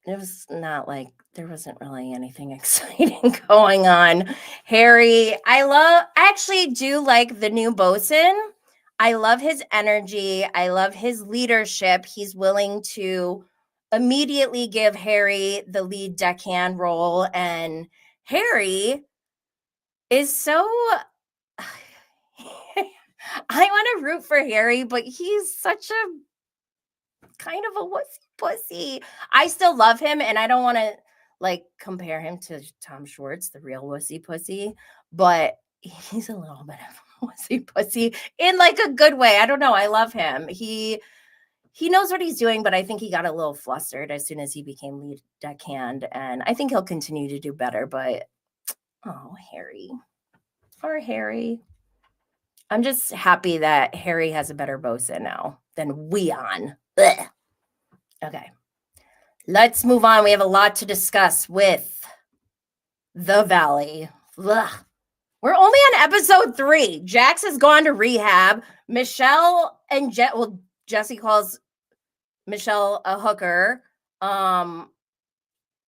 It was not like there wasn't really anything exciting going on. Harry, I actually do like the new bosun. I love his energy. I love his leadership. He's willing to immediately give Harry the lead deckhand role. And Harry is so I want to root for Harry, but he's such a kind of a wussy pussy. I still love him, and I don't want to like compare him to Tom Schwartz, the real wussy pussy, but he's a little bit of a wussy pussy in like a good way. I don't know. I love him. He knows what he's doing, but I think he got a little flustered as soon as he became lead deckhand, and I think he'll continue to do better. But oh, Harry, poor Harry. I'm just happy that Harry has a better bosun now than Weon. Ugh. Okay. Let's move on. We have a lot to discuss with The Valley. Ugh. We're only on episode 3. Jax has gone to rehab. Michelle and Jesse calls Michelle a hooker.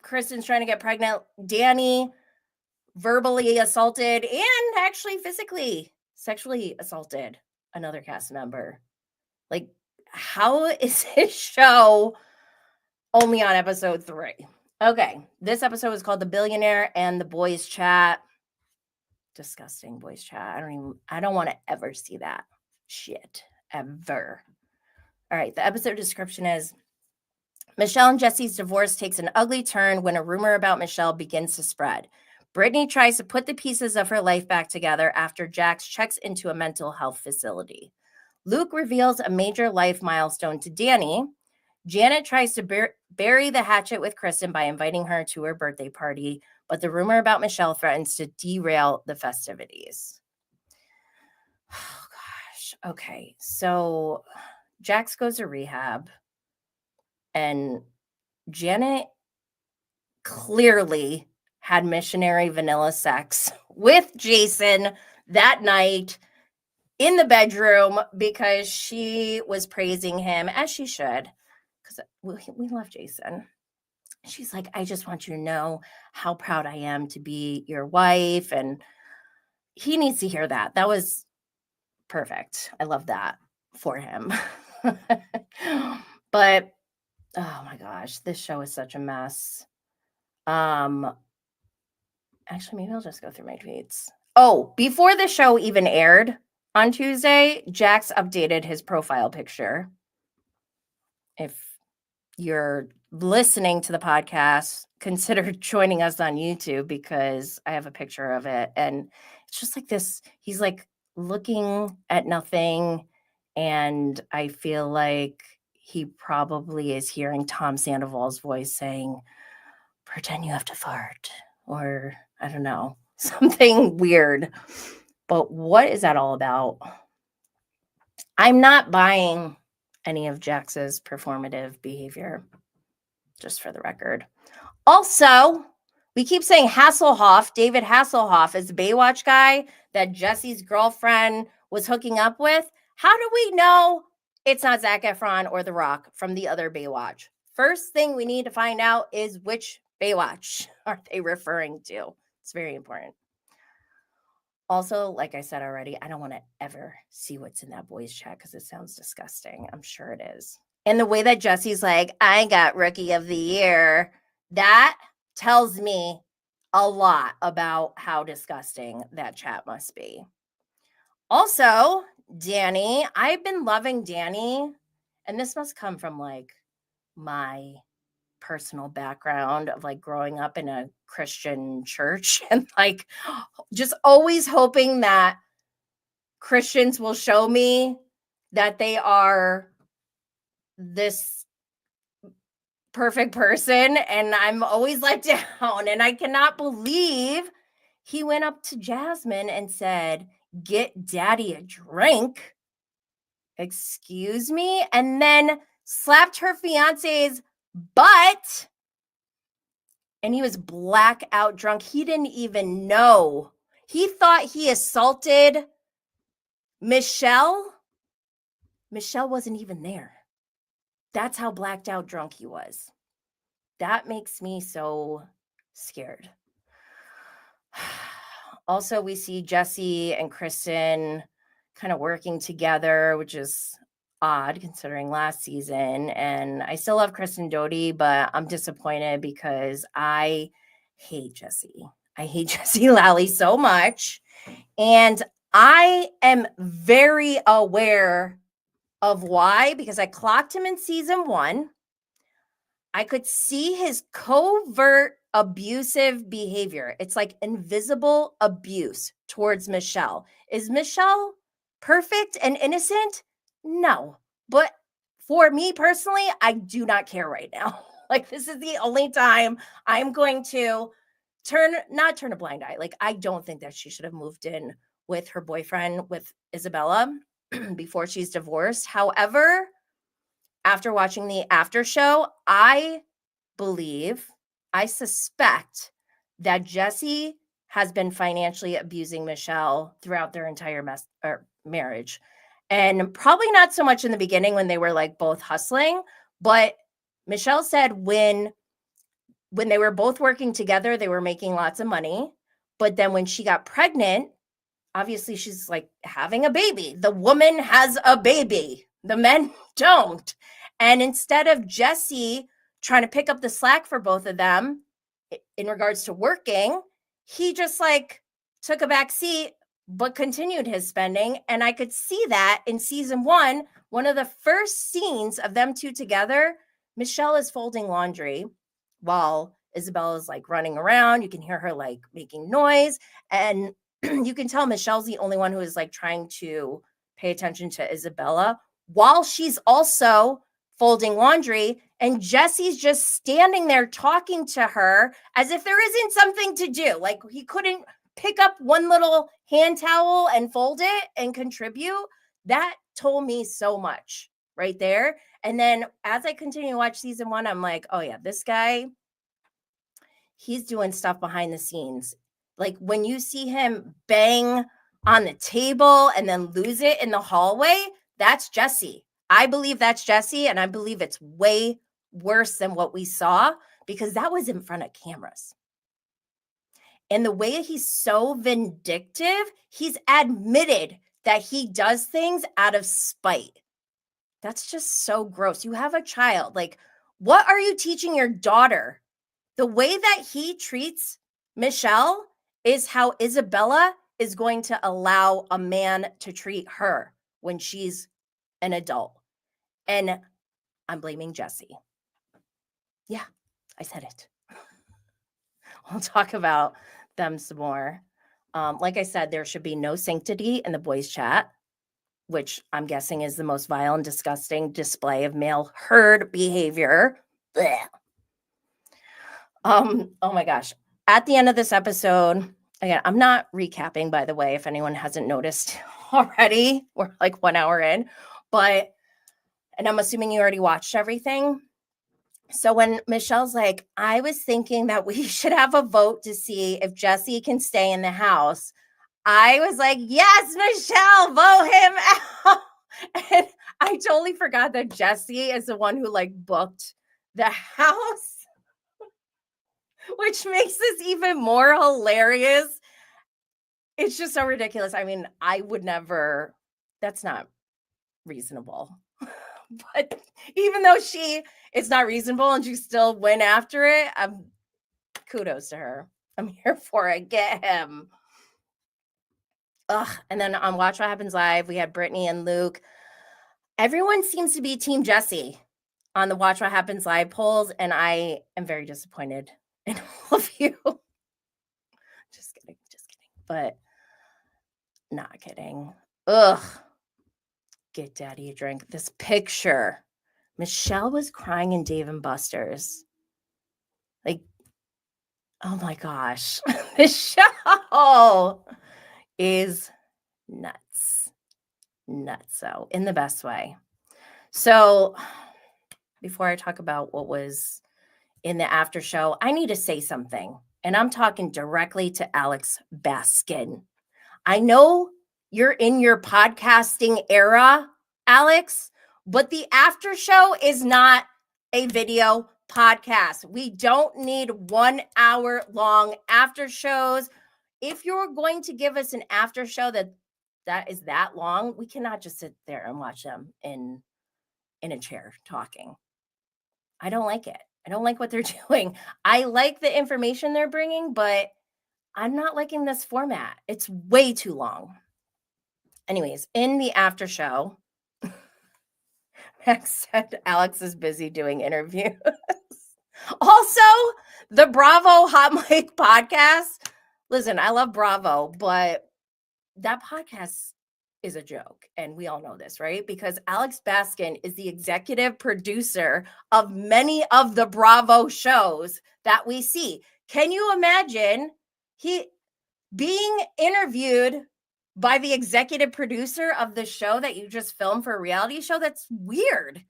Kristen's trying to get pregnant. Danny verbally assaulted and actually physically sexually assaulted another cast member. Like, how is this show only on episode 3? Okay, this episode was called The Billionaire and the Boys Chat. Disgusting boys chat. I don't want to ever see that shit ever. All right, the episode description is Michelle and Jesse's divorce takes an ugly turn when a rumor about Michelle begins to spread. Brittany tries to put the pieces of her life back together after Jax checks into a mental health facility. Luke reveals a major life milestone to Danny. Janet tries to bury the hatchet with Kristen by inviting her to her birthday party, but the rumor about Michelle threatens to derail the festivities. Oh, gosh. Okay, so Jax goes to rehab, and Janet clearly had missionary vanilla sex with Jason that night in the bedroom because she was praising him, as she should, because we love Jason. She's like, I just want you to know how proud I am to be your wife. And he needs to hear that. That was perfect. I love that for him. But, oh my gosh, this show is such a mess. Actually, maybe I'll just go through my tweets. Oh, before the show even aired on Tuesday, Jax updated his profile picture. If you're listening to the podcast, consider joining us on YouTube because I have a picture of it. And it's just like this. He's like looking at nothing. And I feel like he probably is hearing Tom Sandoval's voice saying, pretend you have to fart, or I don't know, something weird. But what is that all about? I'm not buying any of Jax's performative behavior, just for the record. Also, we keep saying Hasselhoff, David Hasselhoff, is the Baywatch guy that Jesse's girlfriend was hooking up with. How do we know it's not Zac Efron or The Rock from the other Baywatch? First thing we need to find out is which Baywatch are they referring to? It's very important. Also, like I said already, I don't want to ever see what's in that boys chat because it sounds disgusting. I'm sure it is. And the way that Jesse's like, I got Rookie of the Year, that tells me a lot about how disgusting that chat must be. Also, Danny, I've been loving Danny, and this must come from like my personal background of like growing up in a Christian church and like just always hoping that Christians will show me that they are this perfect person, and I'm always let down. And I cannot believe he went up to Jasmine and said, get daddy a drink. Excuse me? And then slapped her fiance's butt, and he was blackout drunk. He didn't even know. He thought he assaulted Michelle. Michelle wasn't even there. That's how blacked out drunk he was. That makes me so scared. Also, we see Jesse and Kristen kind of working together, which is odd considering last season. And I still love Kristen Doty, but I'm disappointed because I hate Jesse. I hate Jesse Lally so much. And I am very aware of why, because I clocked him in season 1. I could see his covert abusive behavior. It's like invisible abuse towards Michelle. Is Michelle perfect and innocent? No. But for me personally, I do not care right now. Like, this is the only time I'm going to not turn a blind eye. Like, I don't think that she should have moved in with her boyfriend, with Isabella, before she's divorced. However, after watching the after show, I suspect that Jesse has been financially abusing Michelle throughout their entire marriage. And probably not so much in the beginning when they were like both hustling, but Michelle said when they were both working together, they were making lots of money. But then when she got pregnant, obviously she's like having a baby. The woman has a baby. The men don't. And instead of Jesse trying to pick up the slack for both of them in regards to working, he just like took a back seat, but continued his spending. And I could see that in season 1, one of the first scenes of them two together, Michelle is folding laundry while Isabella is like running around. You can hear her like making noise. And you can tell Michelle's the only one who is like trying to pay attention to Isabella while she's also folding laundry. And Jesse's just standing there talking to her as if there isn't something to do. Like, he couldn't pick up one little hand towel and fold it and contribute. That told me so much right there. And then as I continue to watch season 1, I'm like, oh yeah, this guy, he's doing stuff behind the scenes. Like, when you see him bang on the table and then lose it in the hallway, that's Jesse. I believe that's Jesse, and I believe it's way worse than what we saw, because that was in front of cameras. And the way he's so vindictive, he's admitted that he does things out of spite. That's just so gross. You have a child. Like, what are you teaching your daughter? The way that he treats Michelle is how Isabella is going to allow a man to treat her when she's an adult. And I'm blaming Jesse. Yeah, I said it. We'll talk about them some more. Like I said, there should be no sanctity in the boys' chat, which I'm guessing is the most vile and disgusting display of male herd behavior. Blech. Oh my gosh. At the end of this episode, again, I'm not recapping, by the way, if anyone hasn't noticed already. We're like 1 hour in, and I'm assuming you already watched everything. So when Michelle's like, I was thinking that we should have a vote to see if Jesse can stay in the house, I was like, yes, Michelle, vote him out. And I totally forgot that Jesse is the one who like booked the house, which makes this even more hilarious. It's just so ridiculous. I mean, I would never, that's not reasonable. But even though it's not reasonable and she still went after it, kudos to her. I'm here for it. Get him. Ugh. And then on Watch What Happens Live, we had Brittany and Luke. Everyone seems to be Team Jesse on the Watch What Happens Live polls, and I am very disappointed in all of you. Just kidding. But not kidding. Ugh. Get daddy a drink. This picture. Michelle was crying in Dave and Buster's. Like, oh my gosh. Michelle is nuts. Nutso in the best way. So before I talk about what was in the after show, I need to say something. And I'm talking directly to Alex Baskin. I know you're in your podcasting era, Alex, but the after show is not a video podcast. We don't need 1 hour long after shows. If you're going to give us an after show that is that long, we cannot just sit there and watch them in a chair talking. I don't like it. I don't like what they're doing. I like the information they're bringing, but I'm not liking this format. It's way too long. Anyways, in the after show, Max said Alex is busy doing interviews. Also, the Bravo Hot Mic podcast. Listen, I love Bravo, but that podcast is a joke. And we all know this, right? Because Alex Baskin is the executive producer of many of the Bravo shows that we see. Can you imagine he being interviewed by the executive producer of the show that you just filmed for a reality show? That's weird.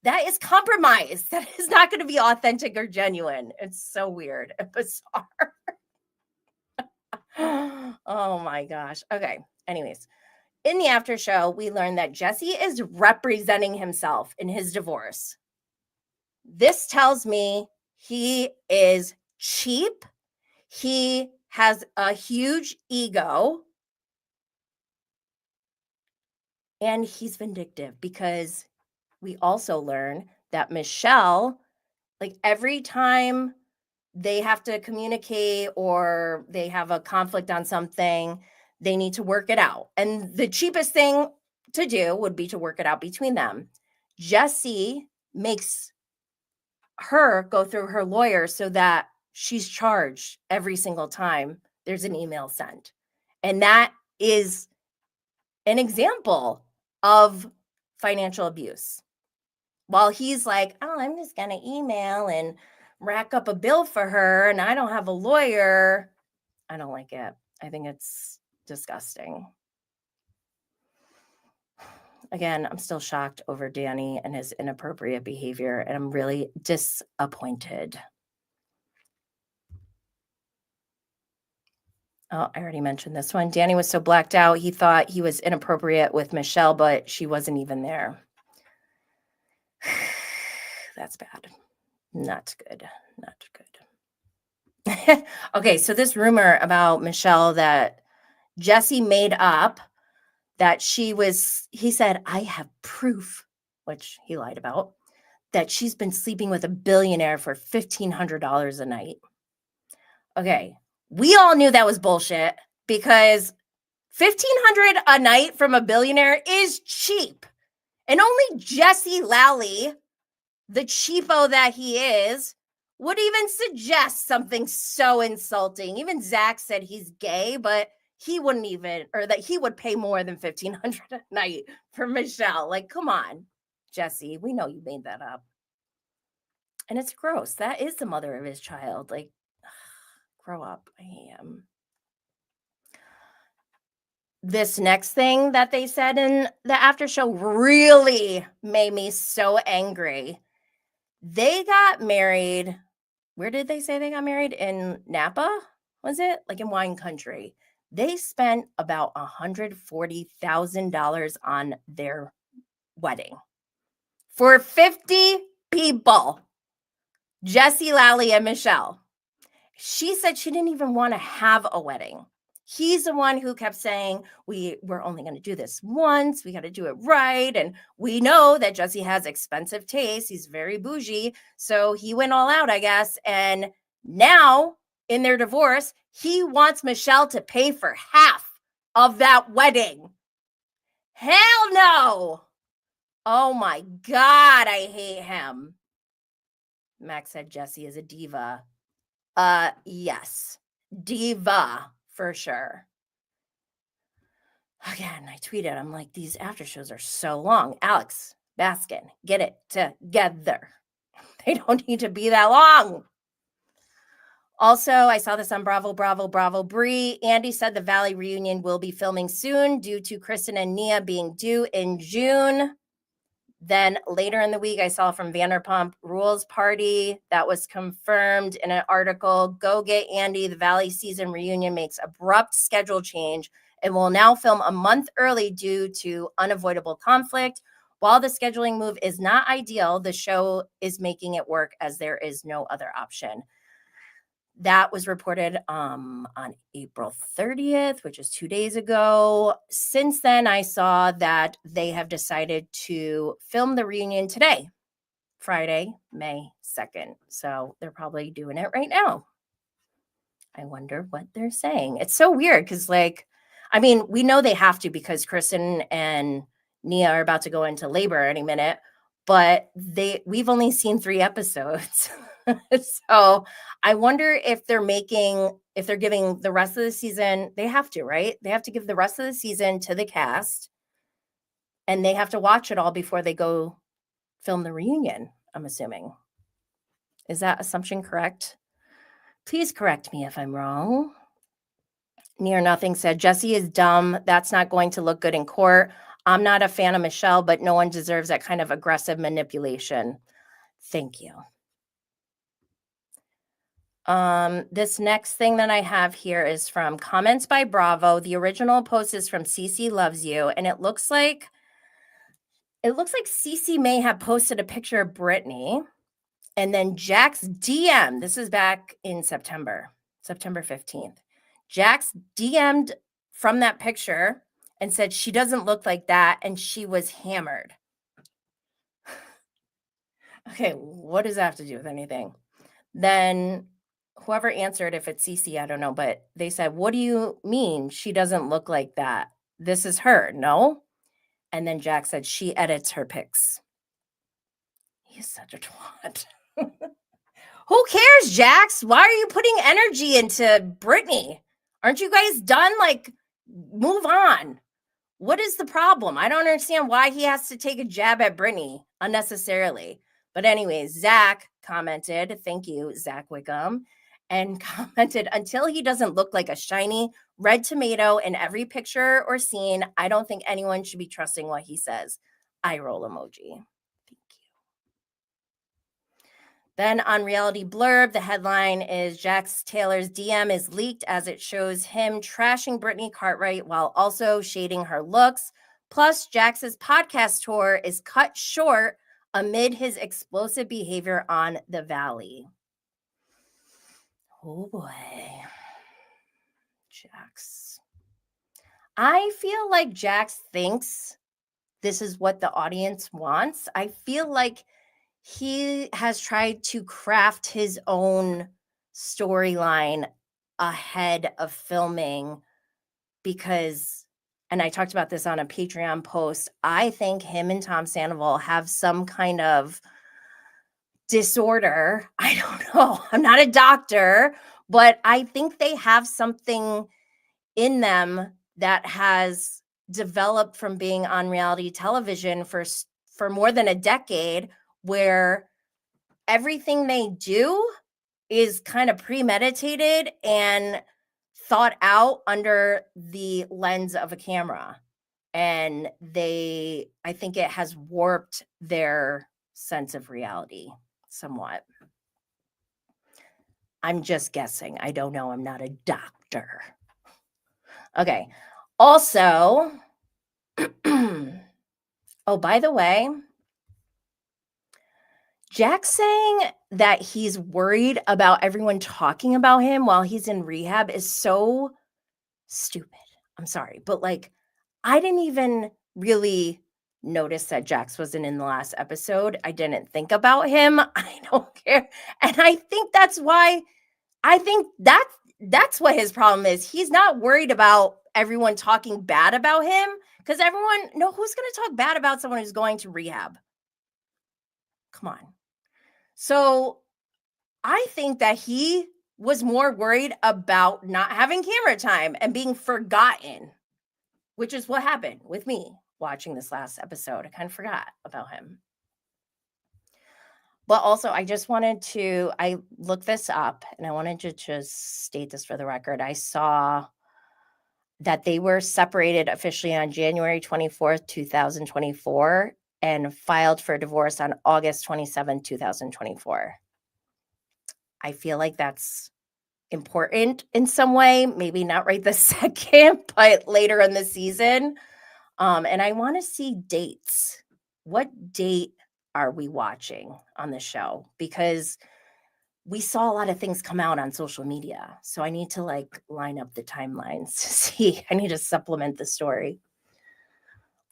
That is compromise. That is not going to be authentic or genuine. It's so weird and bizarre. Oh my gosh. Okay. Anyways, in the after show, we learned that Jesse is representing himself in his divorce. This tells me he is cheap. He has a huge ego. And he's vindictive because we also learn that Michelle, like every time they have to communicate or they have a conflict on something, they need to work it out. And the cheapest thing to do would be to work it out between them. Jesse makes her go through her lawyer so that she's charged every single time there's an email sent. And that is an example of financial abuse. While he's like, oh, I'm just going to email and rack up a bill for her and I don't have a lawyer. I don't like it. I think it's disgusting. Again, I'm still shocked over Danny and his inappropriate behavior, and I'm really disappointed. Oh, I already mentioned this one. Danny was so blacked out, he thought he was inappropriate with Michelle, but she wasn't even there. That's bad. Not good. Not good. Okay, so this rumor about Michelle that Jesse made up that he said, I have proof, which he lied about, that she's been sleeping with a billionaire for $1,500 a night. Okay, we all knew that was bullshit because $1,500 a night from a billionaire is cheap. And only Jesse Lally, the cheapo that he is, would even suggest something so insulting. Even Zach said he's gay, but he wouldn't even, or that he would pay more than $1,500 a night for Michelle. Like, come on, Jesse, we know you made that up. And it's gross. That is the mother of his child. Like, grow up. I am. This next thing that they said in the after show really made me so angry. They got married. Where did they say they got married? In Napa? Was it? Like in wine country. They spent about $140,000 on their wedding for 50 people. Jesse, Lally, and Michelle. She said she didn't even want to have a wedding. He's the one who kept saying, we're only going to do this once. We got to do it right. And we know that Jesse has expensive taste. He's very bougie. So he went all out, I guess. And now in their divorce, he wants Michelle to pay for half of that wedding. Hell no. Oh my God, I hate him. Max said Jesse is a diva. Yes, diva for sure. Again, I tweeted, I'm like, these after shows are so long. Alex Baskin, get it together. They don't need to be that long. Also, I saw this on Bravo Brie. Andy said the Valley reunion will be filming soon due to Kristen and Nia being due in June. Then later in the week, I saw from Vanderpump Rules Party that was confirmed in an article. Go get Andy. The Valley season reunion makes abrupt schedule change and will now film a month early due to unavoidable conflict. While the scheduling move is not ideal, the show is making it work as there is no other option. That was reported on April 30th, which is 2 days ago. Since then, I saw that they have decided to film the reunion today, Friday, May 2nd. So they're probably doing it right now. I wonder what they're saying. It's so weird because, like, I mean, we know they have to because Kristen and Nia are about to go into labor any minute, but we've only seen 3 episodes. So I wonder if they're giving the rest of the season, they have to, right? They have to give the rest of the season to the cast and they have to watch it all before they go film the reunion, I'm assuming. Is that assumption correct? Please correct me if I'm wrong. Near Nothing said, Jesse is dumb. That's not going to look good in court. I'm not a fan of Michelle, but no one deserves that kind of aggressive manipulation. Thank you. This next thing that I have here is from Comments by Bravo. The original post is from Cece Loves You, and it looks like Cece may have posted a picture of Brittany, and then Jack's DM. This is back in September 15th. Jax DM'd from that picture and said she doesn't look like that and she was hammered. Okay, what does that have to do with anything? Then whoever answered, if it's Cece, I don't know, but they said, what do you mean she doesn't look like that? This is her, no? And then Jack said she edits her pics. He's such a twat. Who cares, Jax? Why are you putting energy into Brittany? Aren't you guys done? Like, move on. What is the problem? I don't understand why he has to take a jab at Brittany unnecessarily. But anyways, Zach commented, thank you, Zach Wickham, and commented, until he doesn't look like a shiny red tomato in every picture or scene, I don't think anyone should be trusting what he says. Eye roll emoji. Then on Reality Blurb, the headline is Jax Taylor's DM is leaked as it shows him trashing Brittany Cartwright while also shading her looks. Plus, Jax's podcast tour is cut short amid his explosive behavior on the Valley. Oh boy. Jax. I feel like Jax thinks this is what the audience wants. I feel like he has tried to craft his own storyline ahead of filming because, and I talked about this on a Patreon post, I think him and Tom Sandoval have some kind of disorder. I don't know. I'm not a doctor, but I think they have something in them that has developed from being on reality television for more than a decade, where everything they do is kind of premeditated and thought out under the lens of a camera. And I think it has warped their sense of reality somewhat. I'm just guessing. I don't know. I'm not a doctor. Okay. Also, oh, by the way, Jack's saying that he's worried about everyone talking about him while he's in rehab is so stupid. I'm sorry, but like, I didn't even really notice that Jax wasn't in the last episode. I didn't think about him. I don't care. And I think that's why, that's what his problem is. He's not worried about everyone talking bad about him because who's going to talk bad about someone who's going to rehab? Come on. So I think that he was more worried about not having camera time and being forgotten, which is what happened with me watching this last episode. I kind of forgot about him. But also, I looked this up and I wanted to just state this for the record. I saw that they were separated officially on January 24th, 2024, and filed for divorce on August 27, 2024. I feel like that's important in some way, maybe not right this second, but later in the season. And I want to see dates. What date are we watching on the show? Because we saw a lot of things come out on social media. So I need to line up the timelines to see. I need to supplement the story.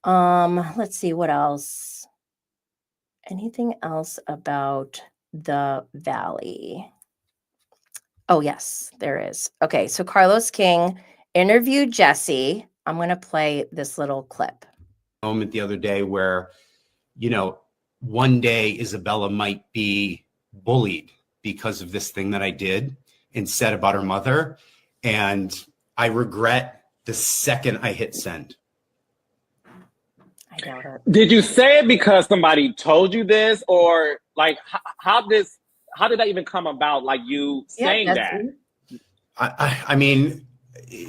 Let's see what else. Anything else about the Valley? Oh, yes, there is. Okay, so Carlos King interviewed Jesse. I'm going to play this little clip. Moment the other day where, you know, one day Isabella might be bullied because of this thing that I did and said about her mother. And I regret the second I hit send. I doubt it. Did you say it because somebody told you this, or like how did that even come about? Like you saying that? I mean,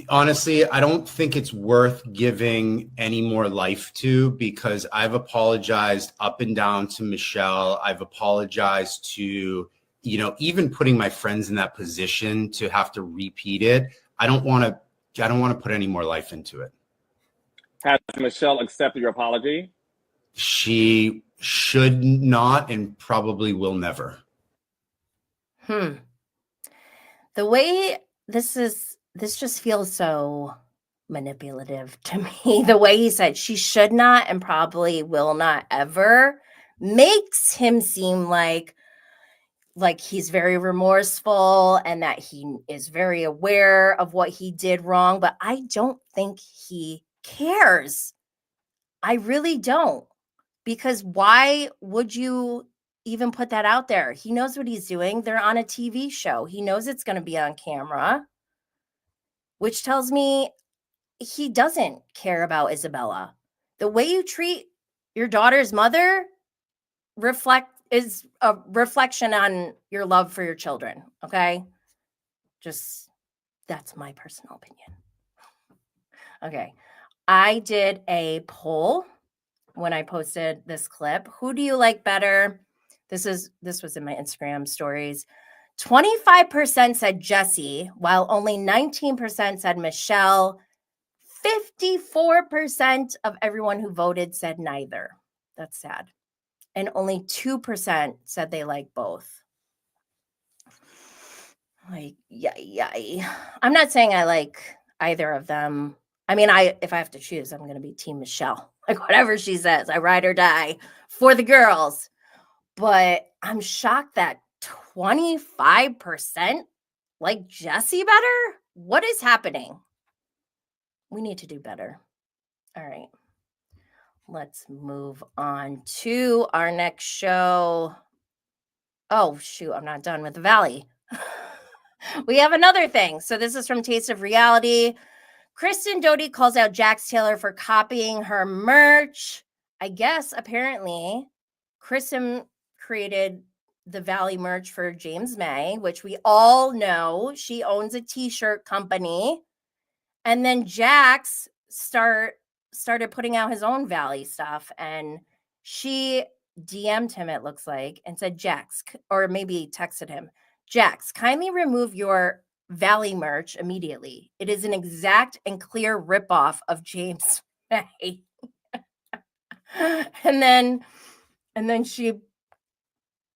honestly, I don't think it's worth giving any more life to, because I've apologized up and down to Michelle. I've apologized to, you know, even putting my friends in that position to have to repeat it. I don't want to put any more life into it. Has Michelle accepted your apology? She should not and probably will never. The way this just feels so manipulative to me. The way he said she should not and probably will not ever makes him seem like he's very remorseful and that he is very aware of what he did wrong, but I don't think he cares. I really don't. Because why would you even put that out there? He knows what he's doing. They're on a TV show. He knows it's going to be on camera, which tells me he doesn't care about Isabella. The way you treat your daughter's mother is a reflection on your love for your children. Okay. Just that's my personal opinion. Okay. I did a poll when I posted this clip. Who do you like better? This was in my Instagram stories. 25% said Jesse, while only 19% said Michelle. 54% of everyone who voted said neither. That's sad. And only 2% said they like both. Like, yay. I'm not saying I like either of them. I mean, if I have to choose, I'm going to be Team Michelle. Like, whatever she says, I ride or die for the girls. But I'm shocked that 25% like Jesse better. What is happening? We need to do better. All right. Let's move on to our next show. Oh, shoot. I'm not done with the Valley. We have another thing. So this is from Taste of Reality. Kristen Doty calls out Jax Taylor for copying her merch. I guess, apparently, Kristen created the Valley merch for James May, which we all know. She owns a t-shirt company. And then Jax started putting out his own Valley stuff. And she DM'd him, it looks like, and said, Jax, or maybe texted him, Jax, kindly remove your Valley merch immediately. It is an exact and clear ripoff of James May. and then she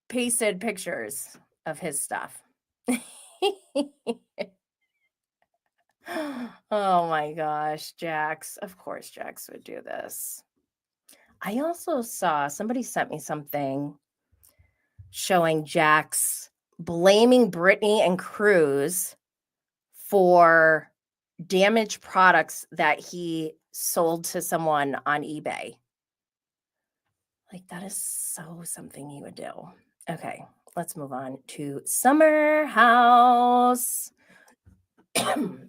pasted pictures of his stuff. Oh my gosh, Jax. Of course Jax would do this. I also saw somebody sent me something showing Jax blaming Britney and Cruz for damaged products that he sold to someone on eBay. Like, that is so something he would do. Okay, let's move on to Summer House.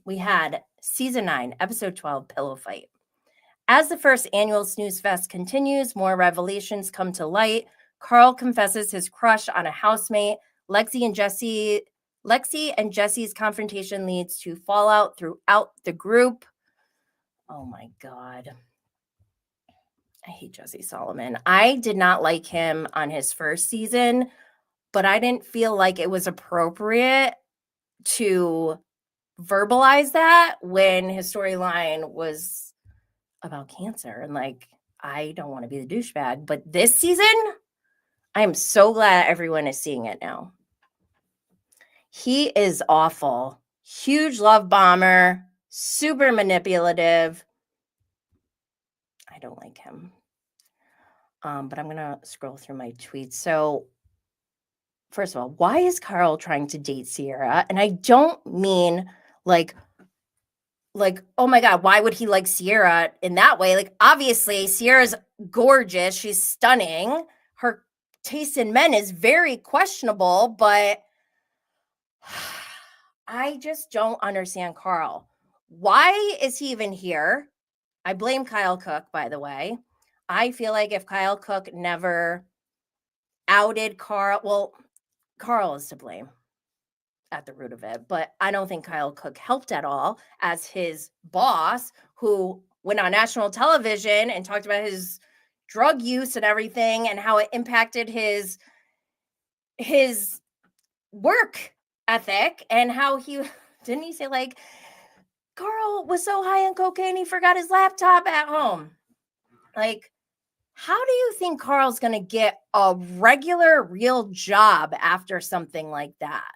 We had season 9, episode 12, Pillow Fight. As the first annual Snooze Fest continues, more revelations come to light. Carl confesses his crush on a housemate. Lexi and Jesse's confrontation leads to fallout throughout the group. Oh my God. I hate Jesse Solomon. I did not like him on his first season, but I didn't feel like it was appropriate to verbalize that when his storyline was about cancer. And like, I don't want to be the douchebag, but this season, I am so glad everyone is seeing it now. He is awful. Huge love bomber, super manipulative. I don't like him. But I'm going to scroll through my tweets. So first of all, why is Carl trying to date Sierra? And I don't mean like, oh my God, why would he like Sierra in that way? Like, obviously, Sierra's gorgeous. She's stunning. Her taste in men is very questionable, but I just don't understand Carl. Why is he even here? I blame Kyle Cook, by the way. I feel like if Kyle Cook never outed Carl, well, Carl is to blame at the root of it, but I don't think Kyle Cook helped at all as his boss, who went on national television and talked about his drug use and everything and how it impacted his work ethic, and how he didn't he say like Carl was so high on cocaine he forgot his laptop at home. Like, how do you think Carl's going to get a regular real job after something like that?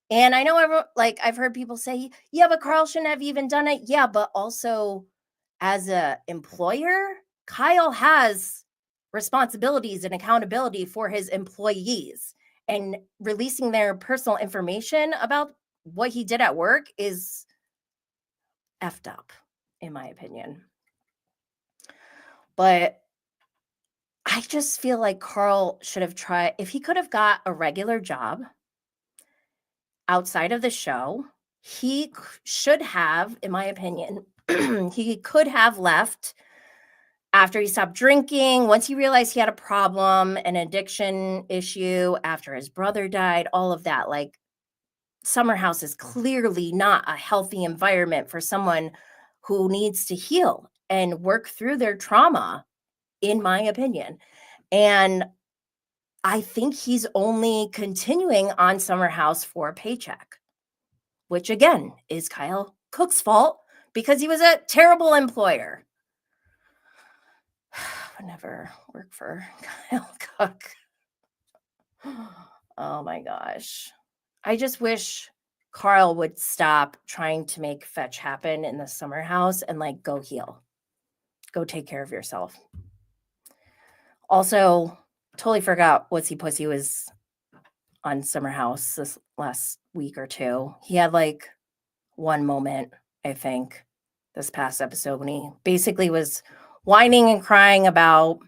And I know everyone, like, I've heard people say, yeah, but Carl shouldn't have even done it. Yeah, but also as a employer, Kyle has responsibilities and accountability for his employees, and releasing their personal information about what he did at work is effed up, in my opinion. But I just feel like Carl should have tried, if he could have got a regular job outside of the show, he should have, in my opinion, he could have left after he stopped drinking, once he realized he had a problem, an addiction issue, after his brother died, all of that. Like, Summer House is clearly not a healthy environment for someone who needs to heal and work through their trauma, in my opinion. And I think he's only continuing on Summer House for a paycheck, which again is Kyle Cook's fault because he was a terrible employer. Would never work for Kyle Cook. Oh my gosh. I just wish Carl would stop trying to make fetch happen in the Summer House and like go heal. Go take care of yourself. Also, totally forgot What's Pussy was on Summer House this last week or two. He had like one moment, I think, this past episode when he basically was whining and crying about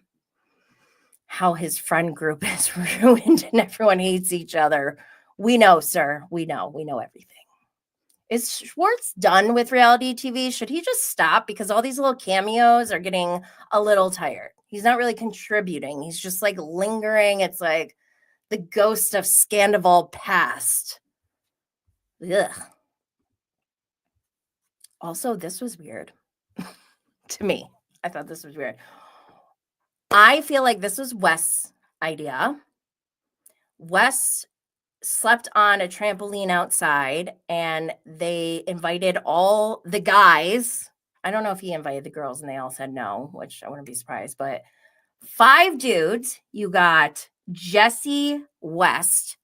how his friend group is ruined and everyone hates each other. We know, sir. We know everything. Is Schwartz done with reality TV? Should he just stop? Because all these little cameos are getting a little tired. He's not really contributing. He's just like lingering. It's like the ghost of Scandival past. Ugh. Also, this was weird to me. I thought this was weird. I feel like this was Wes' idea. Wes slept on a trampoline outside and they invited all the guys. I don't know if he invited the girls and they all said no, which I wouldn't be surprised, but 5 dudes. You got Jesse West,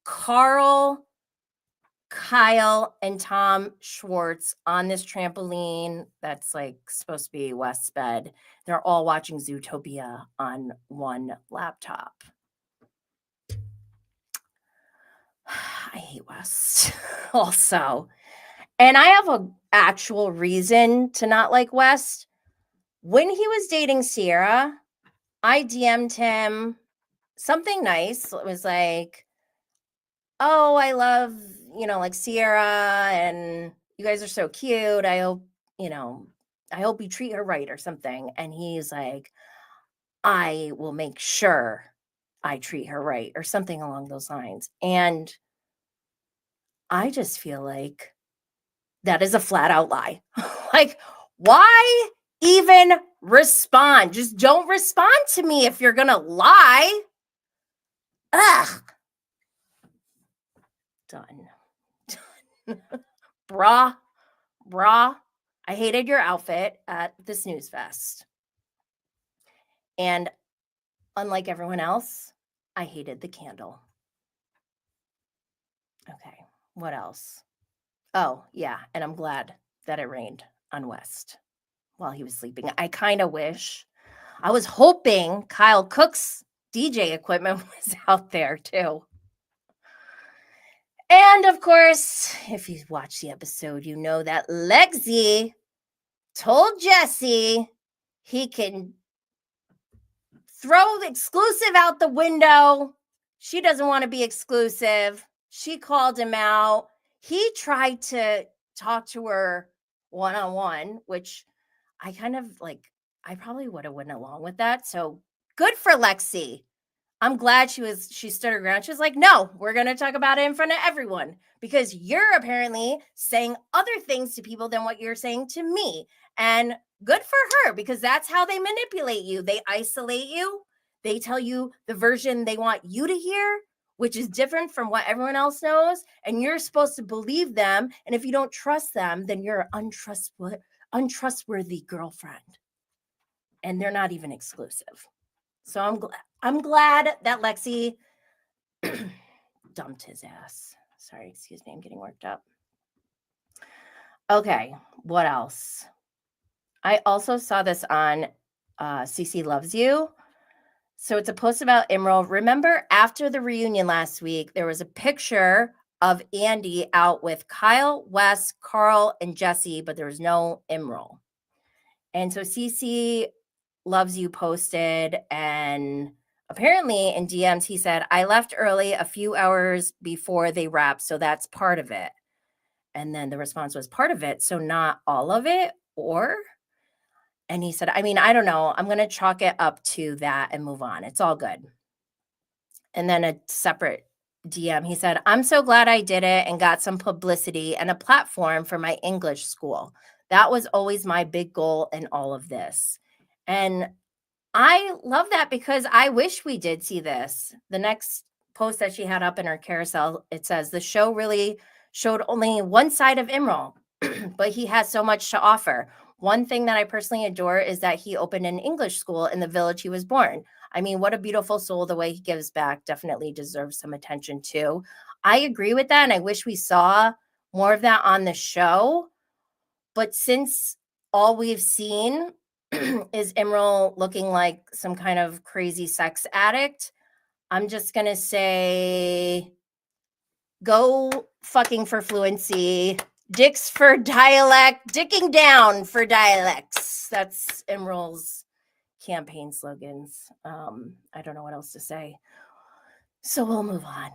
Carl, Kyle, and Tom Schwartz on this trampoline that's like supposed to be West's bed. They're all watching Zootopia on one laptop. I hate West also. And I have an actual reason to not like West. When he was dating Sierra, I DM'd him something nice. It was like, oh, I love, like Sierra and you guys are so cute. I hope you treat her right or something. And he's like, I will make sure I treat her right or something along those lines. And I just feel like that is a flat out lie. Like, why even respond? Just don't respond to me if you're going to lie. Ugh. Done. Brah. I hated your outfit at the Snooze Fest. And unlike everyone else, I hated the candle. Okay, what else? Oh, yeah, and I'm glad that it rained on West while he was sleeping. I was hoping Kyle Cook's DJ equipment was out there too. And of course, if you watch the episode, you know that Lexi told Jesse he can throw the exclusive out the window. She doesn't want to be exclusive. She called him out. He tried to talk to her one-on-one, which I kind of like, I probably would have went along with that. So good for Lexi. I'm glad she stood her ground. She was like, no, we're going to talk about it in front of everyone because you're apparently saying other things to people than what you're saying to me. And good for her because that's how they manipulate you. They isolate you. They tell you the version they want you to hear, which is different from what everyone else knows. And you're supposed to believe them. And if you don't trust them, then you're an untrustworthy girlfriend. And they're not even exclusive. So I'm glad that Lexi dumped his ass. Sorry, excuse me. I'm getting worked up. Okay, what else? I also saw this on CC Loves You. So it's a post about Emerald. Remember after the reunion last week, there was a picture of Andy out with Kyle, Wes, Carl, and Jesse, but there was no Emerald. And so CC Loves You posted, and apparently in DMs, he said, I left early a few hours before they wrapped, so that's part of it. And then the response was part of it, so not all of it, or? And he said, I mean, I don't know. I'm going to chalk it up to that and move on. It's all good. And then a separate DM, he said, I'm so glad I did it and got some publicity and a platform for my English school. That was always my big goal in all of this. And I love that because I wish we did see this. The next post that she had up in her carousel, it says, the show really showed only one side of Emerald, but he has so much to offer. One thing that I personally adore is that he opened an English school in the village he was born. I mean, what a beautiful soul. The way he gives back definitely deserves some attention too. I agree with that, and I wish we saw more of that on the show. But since all we've seen is Emerald looking like some kind of crazy sex addict, I'm just going to say go fucking for fluency, dicks for dialect, dicking down for dialects. That's Emerald's campaign slogans. I don't know what else to say. So we'll move on.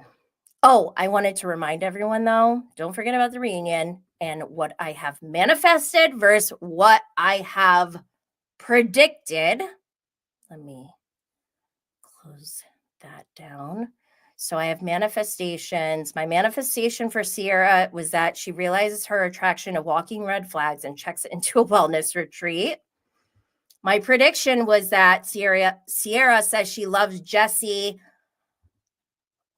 Oh, I wanted to remind everyone, though, don't forget about the reunion and what I have manifested versus what I have predicted. Let me close that down. So I have manifestations. My manifestation for Sierra was that she realizes her attraction to walking red flags and checks into a wellness retreat. My prediction was that Sierra says she loves Jesse.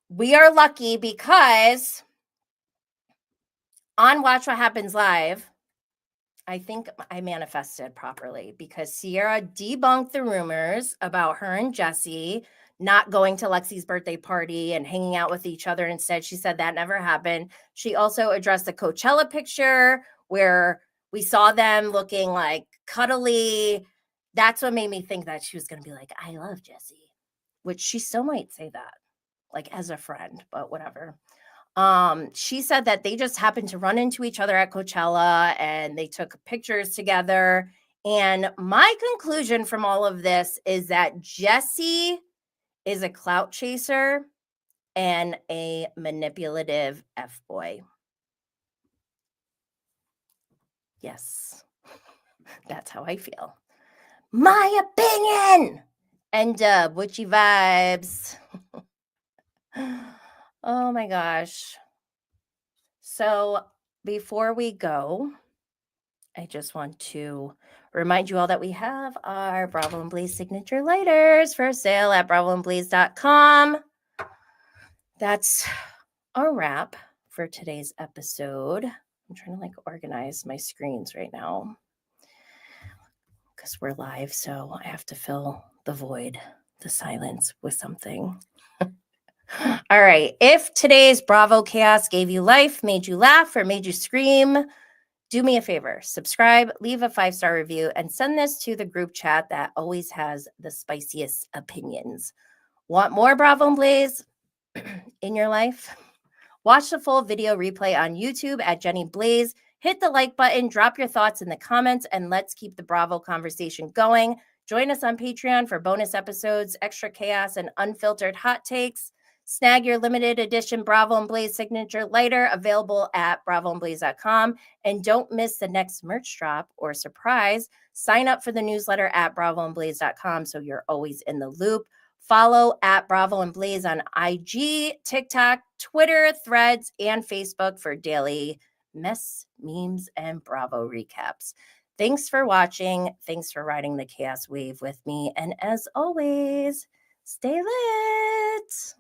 We are lucky because on Watch What Happens Live, I think I manifested properly because Sierra debunked the rumors about her and Jesse not going to Lexi's birthday party and hanging out with each other. Instead, she said that never happened. She also addressed the Coachella picture where we saw them looking like cuddly. That's what made me think that she was going to be like, I love Jesse, which she still might say that, like as a friend, but whatever. She said that they just happened to run into each other at Coachella and they took pictures together. And my conclusion from all of this is that Jesse is a clout chaser and a manipulative F-boy. Yes, that's how I feel. My opinion. And witchy vibes. Oh my gosh. So before we go, I just want to remind you all that we have our Bravo and Blaze signature lighters for sale at bravoandblaze.com. That's our wrap for today's episode. I'm trying to organize my screens right now because we're live, so I have to fill the void, the silence with something. All right. If today's Bravo Chaos gave you life, made you laugh, or made you scream, do me a favor. Subscribe, leave a 5-star review, and send this to the group chat that always has the spiciest opinions. Want more Bravo and Blaze in your life? Watch the full video replay on YouTube at Jenny Blaze. Hit the like button, drop your thoughts in the comments, and let's keep the Bravo conversation going. Join us on Patreon for bonus episodes, extra chaos, and unfiltered hot takes. Snag your limited edition Bravo and Blaze signature lighter, available at bravoandblaze.com. And don't miss the next merch drop or surprise. Sign up for the newsletter at bravoandblaze.com so you're always in the loop. Follow at Bravo and Blaze on IG, TikTok, Twitter, Threads, and Facebook for daily mess, memes, and Bravo recaps. Thanks for watching. Thanks for riding the chaos wave with me. And as always, stay lit.